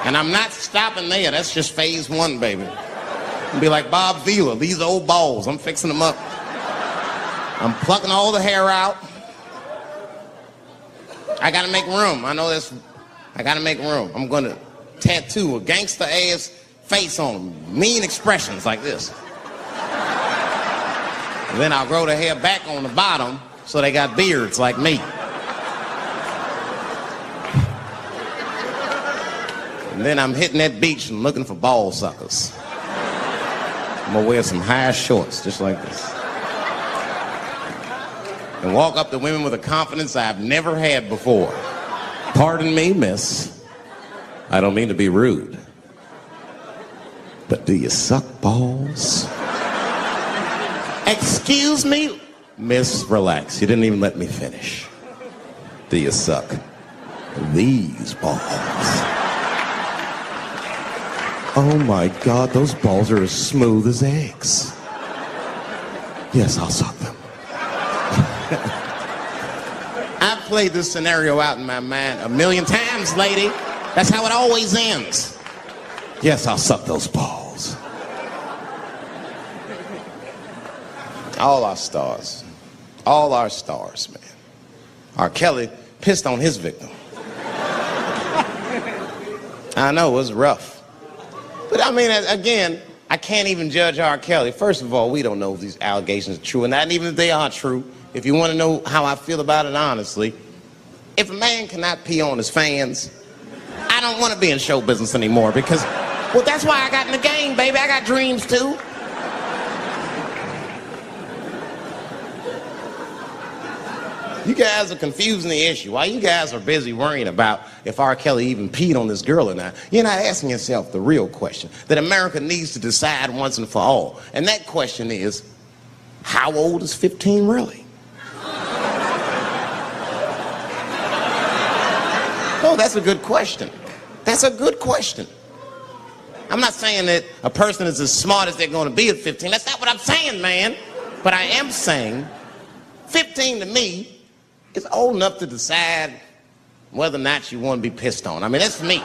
And I'm not stopping there. That's just phase one, baby. I'll be like Bob Vila, these old balls, I'm fixing them up. I'm plucking all the hair out. I gotta make room. I know this. I gotta make room. I'm gonna tattoo a gangster ass face on them. Mean expressions like this. And then I'll grow the hair back on the bottom so they got beards like me. And then I'm hitting that beach and looking for ball suckers. I'm gonna wear some high shorts just like this. And walk up to women with a confidence I've never had before. Pardon me, miss. I don't mean to be rude. But do you suck balls? Excuse me? Miss, relax. You didn't even let me finish. Do you suck these balls? Oh my God, those balls are as smooth as eggs. Yes, I'll suck them. I've played this scenario out in my mind a million times, lady. That's how it always ends. Yes, I'll suck those balls. All our stars, man. R. Kelly pissed on his victim. I know, it was rough. But I mean, again, I can't even judge R. Kelly. First of all, we don't know if these allegations are true, and not even if they are true. If you want to know how I feel about it honestly, if a man cannot pee on his fans, I don't want to be in show business anymore because, well, that's why I got in the game, baby. I got dreams too. You guys are confusing the issue. While you guys are busy worrying about if R. Kelly even peed on this girl or not, you're not asking yourself the real question that America needs to decide once and for all. And that question is, how old is 15 really? Oh, that's a good question. That's a good question. I'm not saying that a person is as smart as they're going to be at 15. That's not what I'm saying, man. But I am saying 15 to me is old enough to decide whether or not you want to be pissed on. I mean, that's me.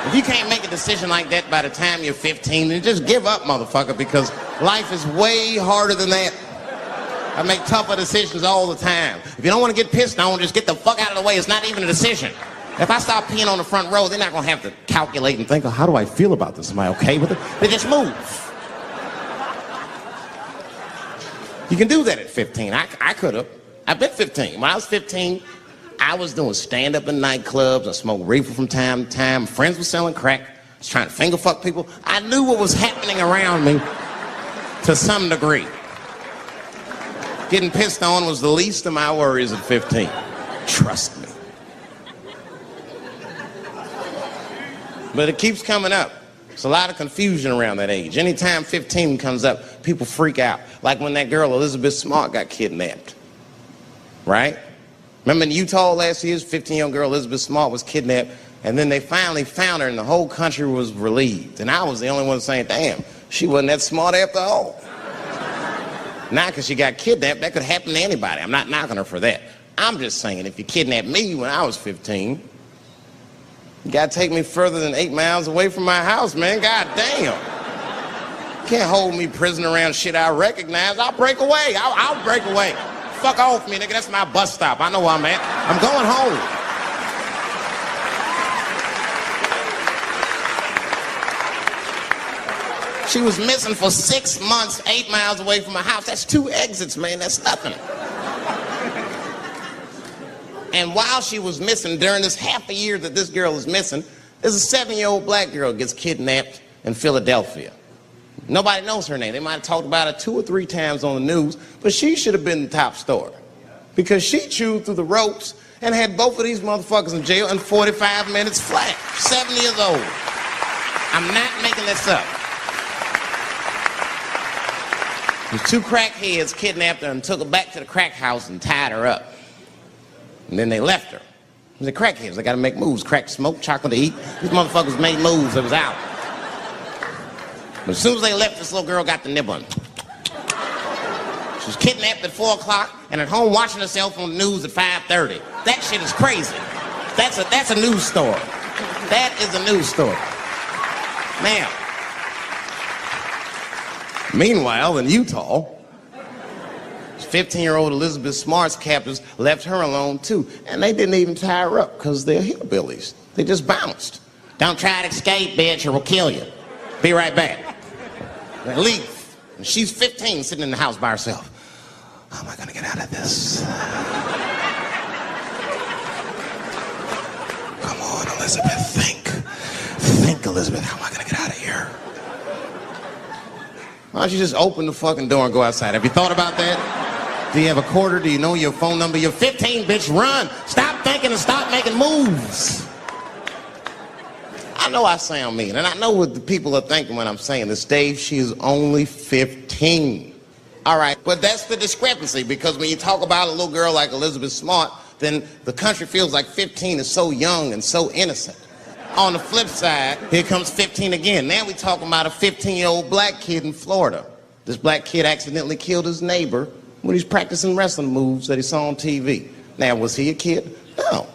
If you can't make a decision like that by the time you're 15, then just give up, motherfucker, because life is way harder than that. I make tougher decisions all the time. If you don't want to get pissed on, just get the fuck out of the way. It's not even a decision. If I start peeing on the front row, they're not going to have to calculate and think, oh, how do I feel about this? Am I okay with it? They just move. You can do that at 15. I could have. I've been 15. When I was 15, I was doing stand-up in nightclubs. I smoked reefer from time to time. Friends were selling crack. I was trying to finger fuck people. I knew what was happening around me to some degree. Getting pissed on was the least of my worries at 15. Trust me. But it keeps coming up. There's a lot of confusion around that age. Anytime 15 comes up, people freak out. Like when that girl, Elizabeth Smart, got kidnapped. Right? Remember in Utah last year, 15-year-old girl Elizabeth Smart was kidnapped, and then they finally found her, and the whole country was relieved. And I was the only one saying, damn, she wasn't that smart after all. Not because she got kidnapped. That could happen to anybody. I'm not knocking her for that. I'm just saying, if you kidnapped me when I was 15, you gotta take me further than 8 miles away from my house, man. God damn. Can't hold me prisoner around shit I recognize. I'll break away. I'll break away. Fuck off me, nigga. That's my bus stop. I know where I'm at. I'm going home. She was missing for 6 months, 8 miles away from my house. That's 2 exits, man. That's nothing. And while she was missing, during this half a year that this girl is missing, there's a 7-year-old black girl gets kidnapped in Philadelphia. Nobody knows her name. They might have talked about her 2 or 3 times on the news, but she should have been the top story. Because she chewed through the ropes and had both of these motherfuckers in jail in 45 minutes flat. 7 years old. I'm not making this up. The 2 crackheads kidnapped her and took her back to the crack house and tied her up. And then they left her. The crackheads, they gotta make moves. Crack, smoke, chocolate to eat. These motherfuckers made moves, it was out. But as soon as they left, this little girl got the nib on. She was kidnapped at 4 o'clock and at home watching herself on the news at 5:30. That shit is crazy. That's a news story. That is a news story. Now, meanwhile, in Utah, 15-year-old Elizabeth Smart's captors left her alone, too. And they didn't even tie her up because they're hillbillies. They just bounced. Don't try to escape, bitch, or we'll kill you. Be right back. They leave. And she's 15, sitting in the house by herself. How am I going to get out of this? Come on, Elizabeth, think. Think, Elizabeth, how am I going to get out of here? Why don't you just open the fucking door and go outside? Have you thought about that? Do you have a quarter? Do you know your phone number? You're 15, bitch, run. Stop thinking and stop making moves. I know I sound mean, and I know what the people are thinking when I'm saying this. Dave, she is only 15. All right, but that's the discrepancy, because when you talk about a little girl like Elizabeth Smart, then the country feels like 15 is so young and so innocent. On the flip side, here comes 15 again. Now we're talking about a 15-year-old black kid in Florida. This black kid accidentally killed his neighbor when he's practicing wrestling moves that he saw on TV. Now, was he a kid? No.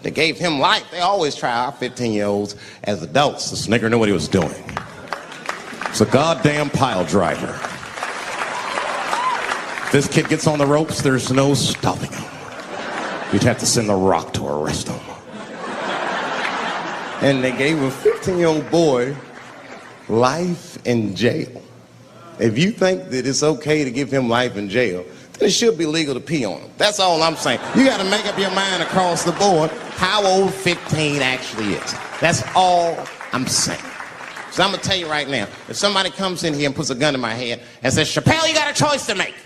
They gave him life. They always try our 15-year-olds as adults. This nigger knew what he was doing. It's a goddamn pile driver. If this kid gets on the ropes, there's no stopping him. You'd have to send the Rock to arrest him. And they gave a 15-year-old boy life in jail. If you think that it's okay to give him life in jail, then it should be legal to pee on him. That's all I'm saying. You got to make up your mind across the board how old 15 actually is. That's all I'm saying. So I'm going to tell you right now, if somebody comes in here and puts a gun in my head and says, Chappelle, you got a choice to make.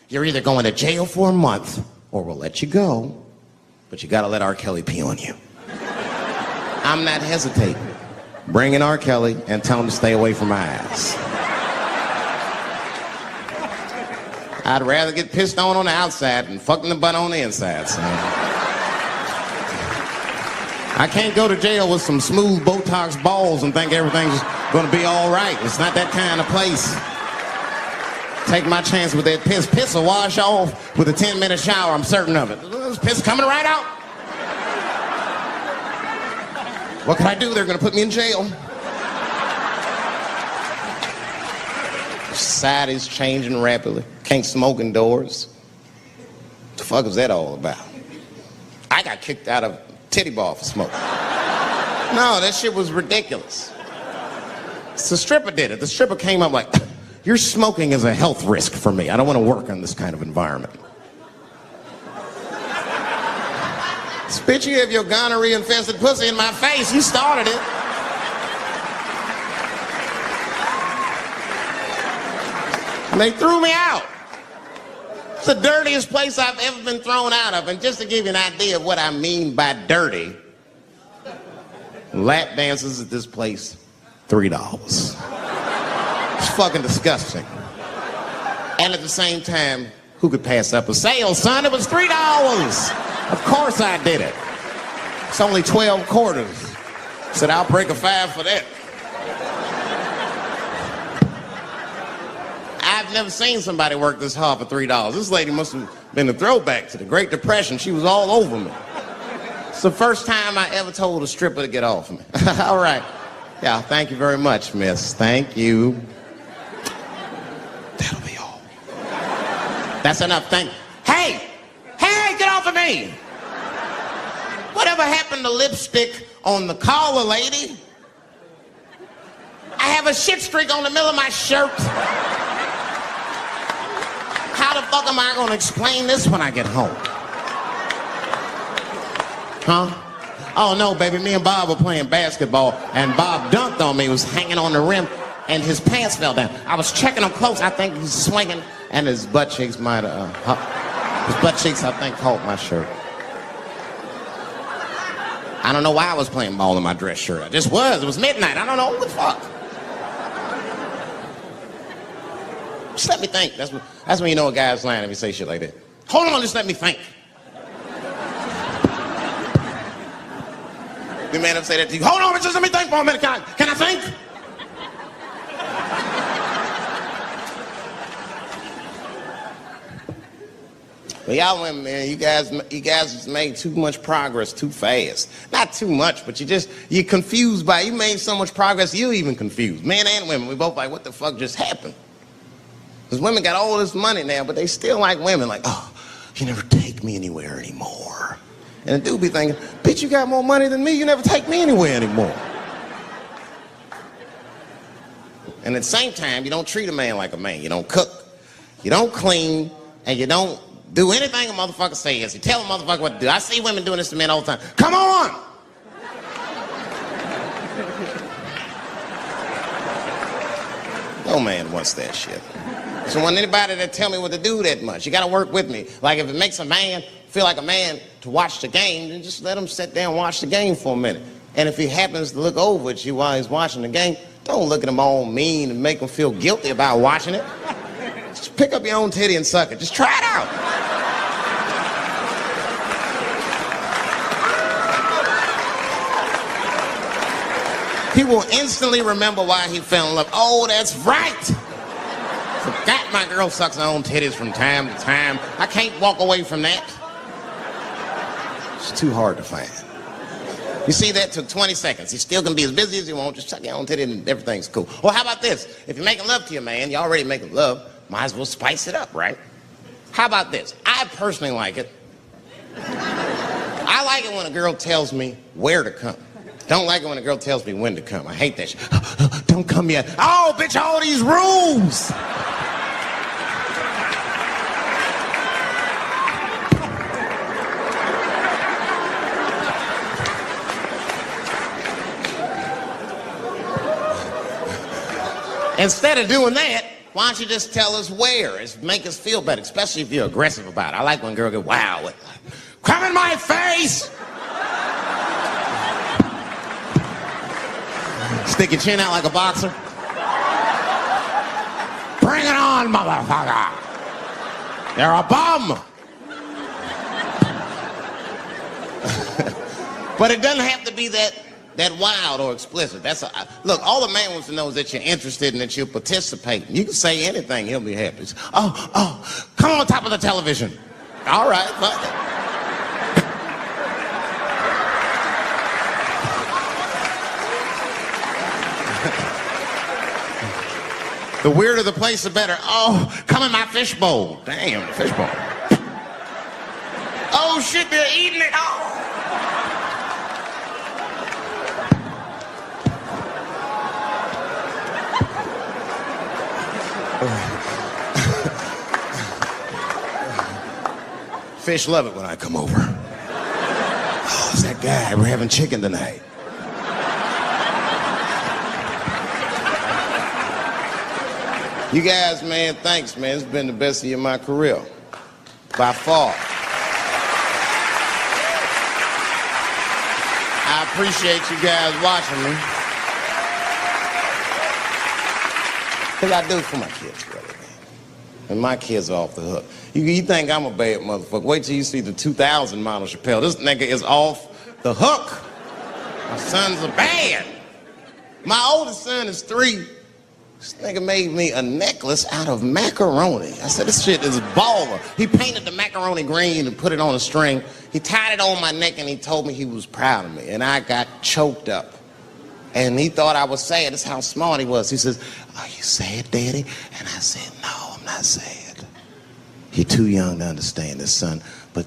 You're either going to jail for a month or we'll let you go, but you got to let R. Kelly pee on you. I'm not hesitating. Bring in R. Kelly and tell him to stay away from my ass. I'd rather get pissed on the outside than fucking the butt on the inside, son. I can't go to jail with some smooth Botox balls and think everything's gonna be all right. It's not that kind of place. Take my chance with that piss. Piss will wash off with a 10-minute shower, I'm certain of it. This piss coming right out. What can I do? They're gonna put me in jail. Society's changing rapidly. Can't smoke indoors. What the fuck is that all about? I got kicked out of titty bar for smoking. No, that shit was ridiculous. The stripper did it. The stripper came up like, your smoking is a health risk for me. I don't want to work in this kind of environment. Bitch, you have your gonorrhea-infested pussy in my face. You started it. And they threw me out. It's the dirtiest place I've ever been thrown out of. And just to give you an idea of what I mean by dirty, lap dances at this place, $3. It's fucking disgusting. And at the same time, who could pass up a sale, son? It was $3. Of course I did it. It's only 12 quarters. Said, I'll break a 5 for that. I've never seen somebody work this hard for $3. This lady must have been a throwback to the Great Depression. She was all over me. It's the first time I ever told a stripper to get off me. All right. Yeah, thank you very much, miss. Thank you. That's enough. Hey, get off of me. Whatever happened to lipstick on the collar, lady? I have a shit streak on the middle of my shirt. How the fuck am I gonna explain this when I get home? Huh? Oh no, baby, me and Bob were playing basketball and Bob dunked on me, was hanging on the rim and his pants fell down. I was checking him close, I think he's swinging and his butt cheeks might have, his butt cheeks I think caught my shirt. I don't know why I was playing ball in my dress shirt. I just was, it was midnight, I don't know what the fuck. Just let me think. That's when you know a guy's lying if he say shit like that. Hold on, just let me think. The man will say that to you. Hold on, just let me think for a minute. Can I think? Well, y'all women, man, you guys just made too much progress too fast. Not too much, but you're confused by it. You made so much progress, you're even confused. Men and women, we both like, what the fuck just happened? Because women got all this money now, but they still like women. Like, oh, you never take me anywhere anymore. And the dude be thinking, bitch, you got more money than me. You never take me anywhere anymore. And at the same time, you don't treat a man like a man. You don't cook, you don't clean, and you don't do anything a motherfucker says. You tell a motherfucker what to do. I see women doing this to men all the time. Come on! No man wants that shit. So I don't want anybody that tell me what to do that much. You gotta work with me. Like if it makes a man feel like a man to watch the game, then just let him sit down and watch the game for a minute. And if he happens to look over at you while he's watching the game, don't look at him all mean and make him feel guilty about watching it. Just pick up your own titty and suck it. Just try it out. He will instantly remember why he fell in love. Oh, that's right. Forgot my girl sucks her own titties from time to time. I can't walk away from that. It's too hard to find. You see, that took 20 seconds. He's still gonna be as busy as you want. Just suck your own titty and everything's cool. Well, how about this? If you're making love to your man, you're already making love, might as well spice it up, right? How about this? I personally like it. I like it when a girl tells me where to come. Don't like it when a girl tells me when to come. I hate that shit. Don't come yet. Oh, bitch, all these rules. Instead of doing that, why don't you just tell us where? It's make us feel better, especially if you're aggressive about it. I like when a girl get wow. Come in my face! Stick your chin out like a boxer. Bring it on, motherfucker. You're a bum. But it doesn't have to be that wild or explicit. Look, all the man wants to know is that you're interested and that you're participating. You can say anything, he'll be happy. Oh, come on top of the television. All right, fuck it. The weirder the place, the better. Oh, come in my fishbowl. Damn, the fishbowl. Oh, shit, they're eating it. Oh. Fish love it when I come over. Oh, it's that guy. We're having chicken tonight. You guys, man, thanks, man. It's been the best year of my career. By far. I appreciate you guys watching me. Because I do it for my kids, really, man. And my kids are off the hook. You think I'm a bad motherfucker. Wait till you see the 2000 model Chappelle. This nigga is off the hook. My sons are bad. My oldest son is 3. This nigga made me a necklace out of macaroni. I said, this shit is baller. He painted the macaroni green and put it on a string. He tied it on my neck and he told me he was proud of me. And I got choked up. And he thought I was sad. That's how smart he was. He says, are you sad, Daddy? And I said, no, I'm not sad. You're too young to understand this, son, but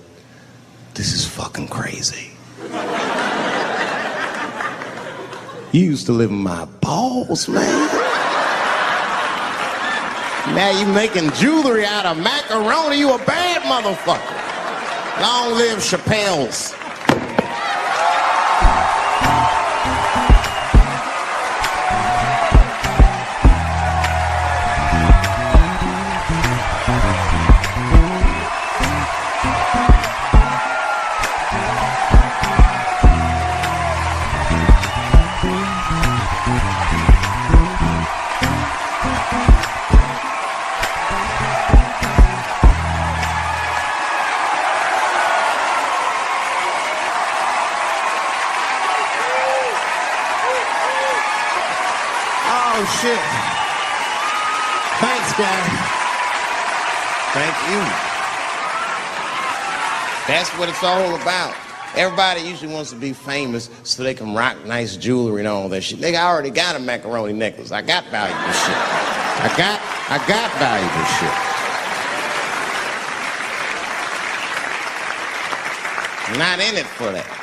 this is fucking crazy. You used to live in my balls, man. Now you making jewelry out of macaroni. You a bad motherfucker. Long live Chappelle's. Oh, shit. Thanks, guys. Thank you. That's what it's all about. Everybody usually wants to be famous so they can rock nice jewelry and all that shit. Nigga, I already got a macaroni necklace. I got valuable shit. I got valuable shit. I'm not in it for that.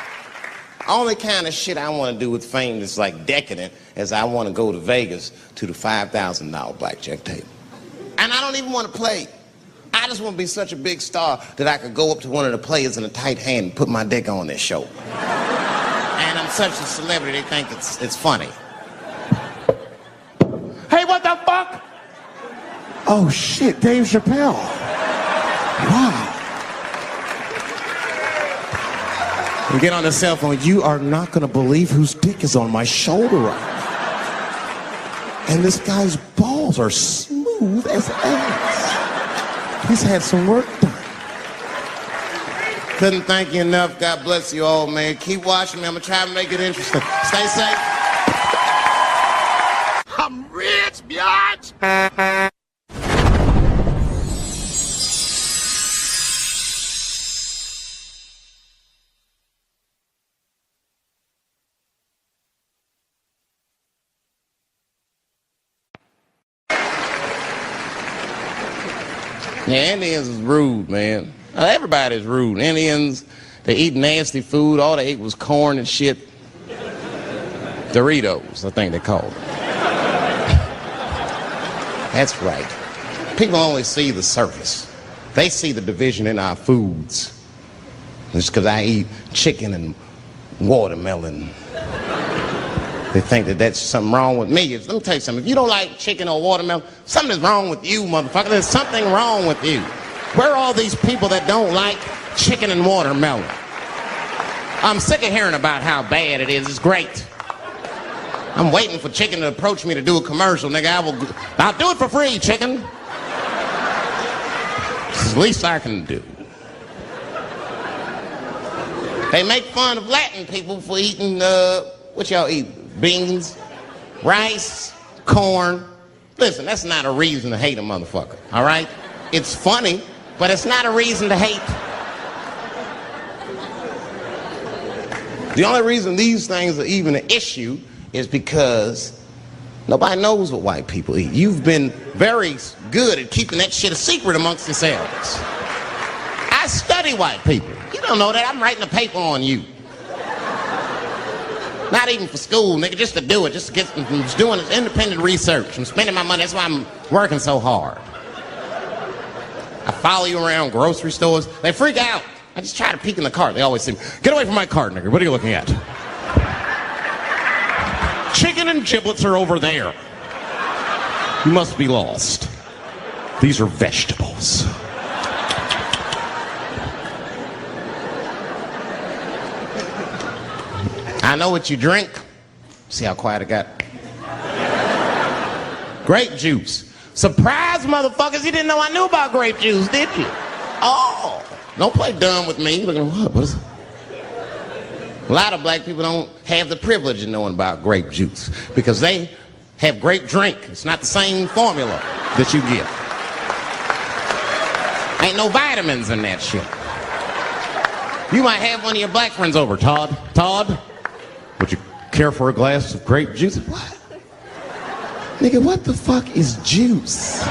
Only kind of shit I want to do with fame that's like decadent is I want to go to Vegas to the $5,000 blackjack table. And I don't even want to play. I just want to be such a big star that I could go up to one of the players in a tight hand and put my dick on their show. And I'm such a celebrity, they think it's funny. Hey, what the fuck? Oh shit, Dave Chappelle. Wow. We get on the cell phone, you are not gonna believe whose dick is on my shoulder right now. And this guy's balls are smooth as ass. He's had some work done. Couldn't thank you enough. God bless you all, man. Keep watching me. I'm gonna try to make it interesting. Stay safe. I'm rich, biatch! Yeah, Indians is rude, man. Everybody's rude. Indians, they eat nasty food. All they ate was corn and shit. Doritos, I think they call them. That's right. People only see the surface. They see the division in our foods. Just because I eat chicken and watermelon. They think that that's something wrong with me. Let me tell you something. If you don't like chicken or watermelon, something is wrong with you, motherfucker. There's something wrong with you. Where are all these people that don't like chicken and watermelon? I'm sick of hearing about how bad it is. It's great. I'm waiting for chicken to approach me to do a commercial, nigga. I'll do it for free, chicken. It's the least I can do. They make fun of Latin people for eating, what y'all eat? Beans, rice, corn. Listen, that's not a reason to hate a motherfucker, all right? It's funny, but it's not a reason to hate. The only reason these things are even an issue is because nobody knows what white people eat. You've been very good at keeping that shit a secret amongst yourselves. I study white people. You don't know that. I'm writing a paper on you. Not even for school, nigga, just to do it, just to get, I'm just doing independent research. I'm spending my money, that's why I'm working so hard. I follow you around grocery stores, they freak out. I just try to peek in the cart, they always say, get away from my cart, nigga, what are you looking at? Chicken and giblets are over there. You must be lost. These are vegetables. I know what you drink. See how quiet I got? Grape juice. Surprise, motherfuckers, you didn't know I knew about grape juice, did you? Oh, don't play dumb with me. Look at what is it? A lot of black people don't have the privilege of knowing about grape juice because they have grape drink. It's not the same formula that you get. Ain't no vitamins in that shit. You might have one of your black friends over, Todd. Todd? Would you care for a glass of grape juice? What? Nigga, what the fuck is juice?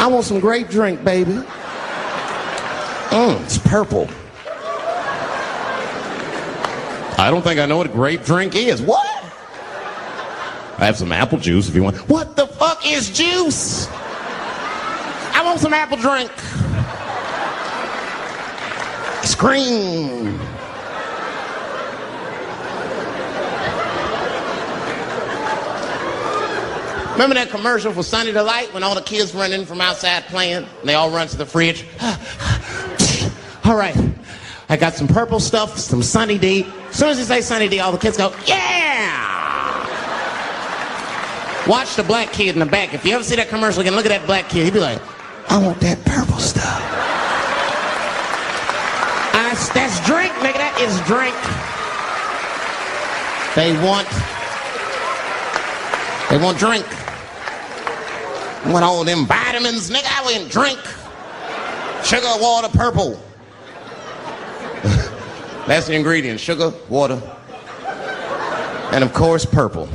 I want some grape drink, baby. It's purple. I don't think I know what a grape drink is. What? I have some apple juice if you want. What the fuck is juice? I want some apple drink. Scream. Remember that commercial for Sunny Delight when all the kids run in from outside playing and they all run to the fridge? All right, I got some purple stuff, some Sunny D. As soon as you say Sunny D, all the kids go, yeah! Watch the black kid in the back. If you ever see that commercial again, look at that black kid. He'd be like, I want that purple stuff. That's drink, nigga. That is drink. They want drink. I want all them vitamins, nigga. I want drink. Sugar, water, purple. That's the ingredient. Sugar, water, and of course, purple.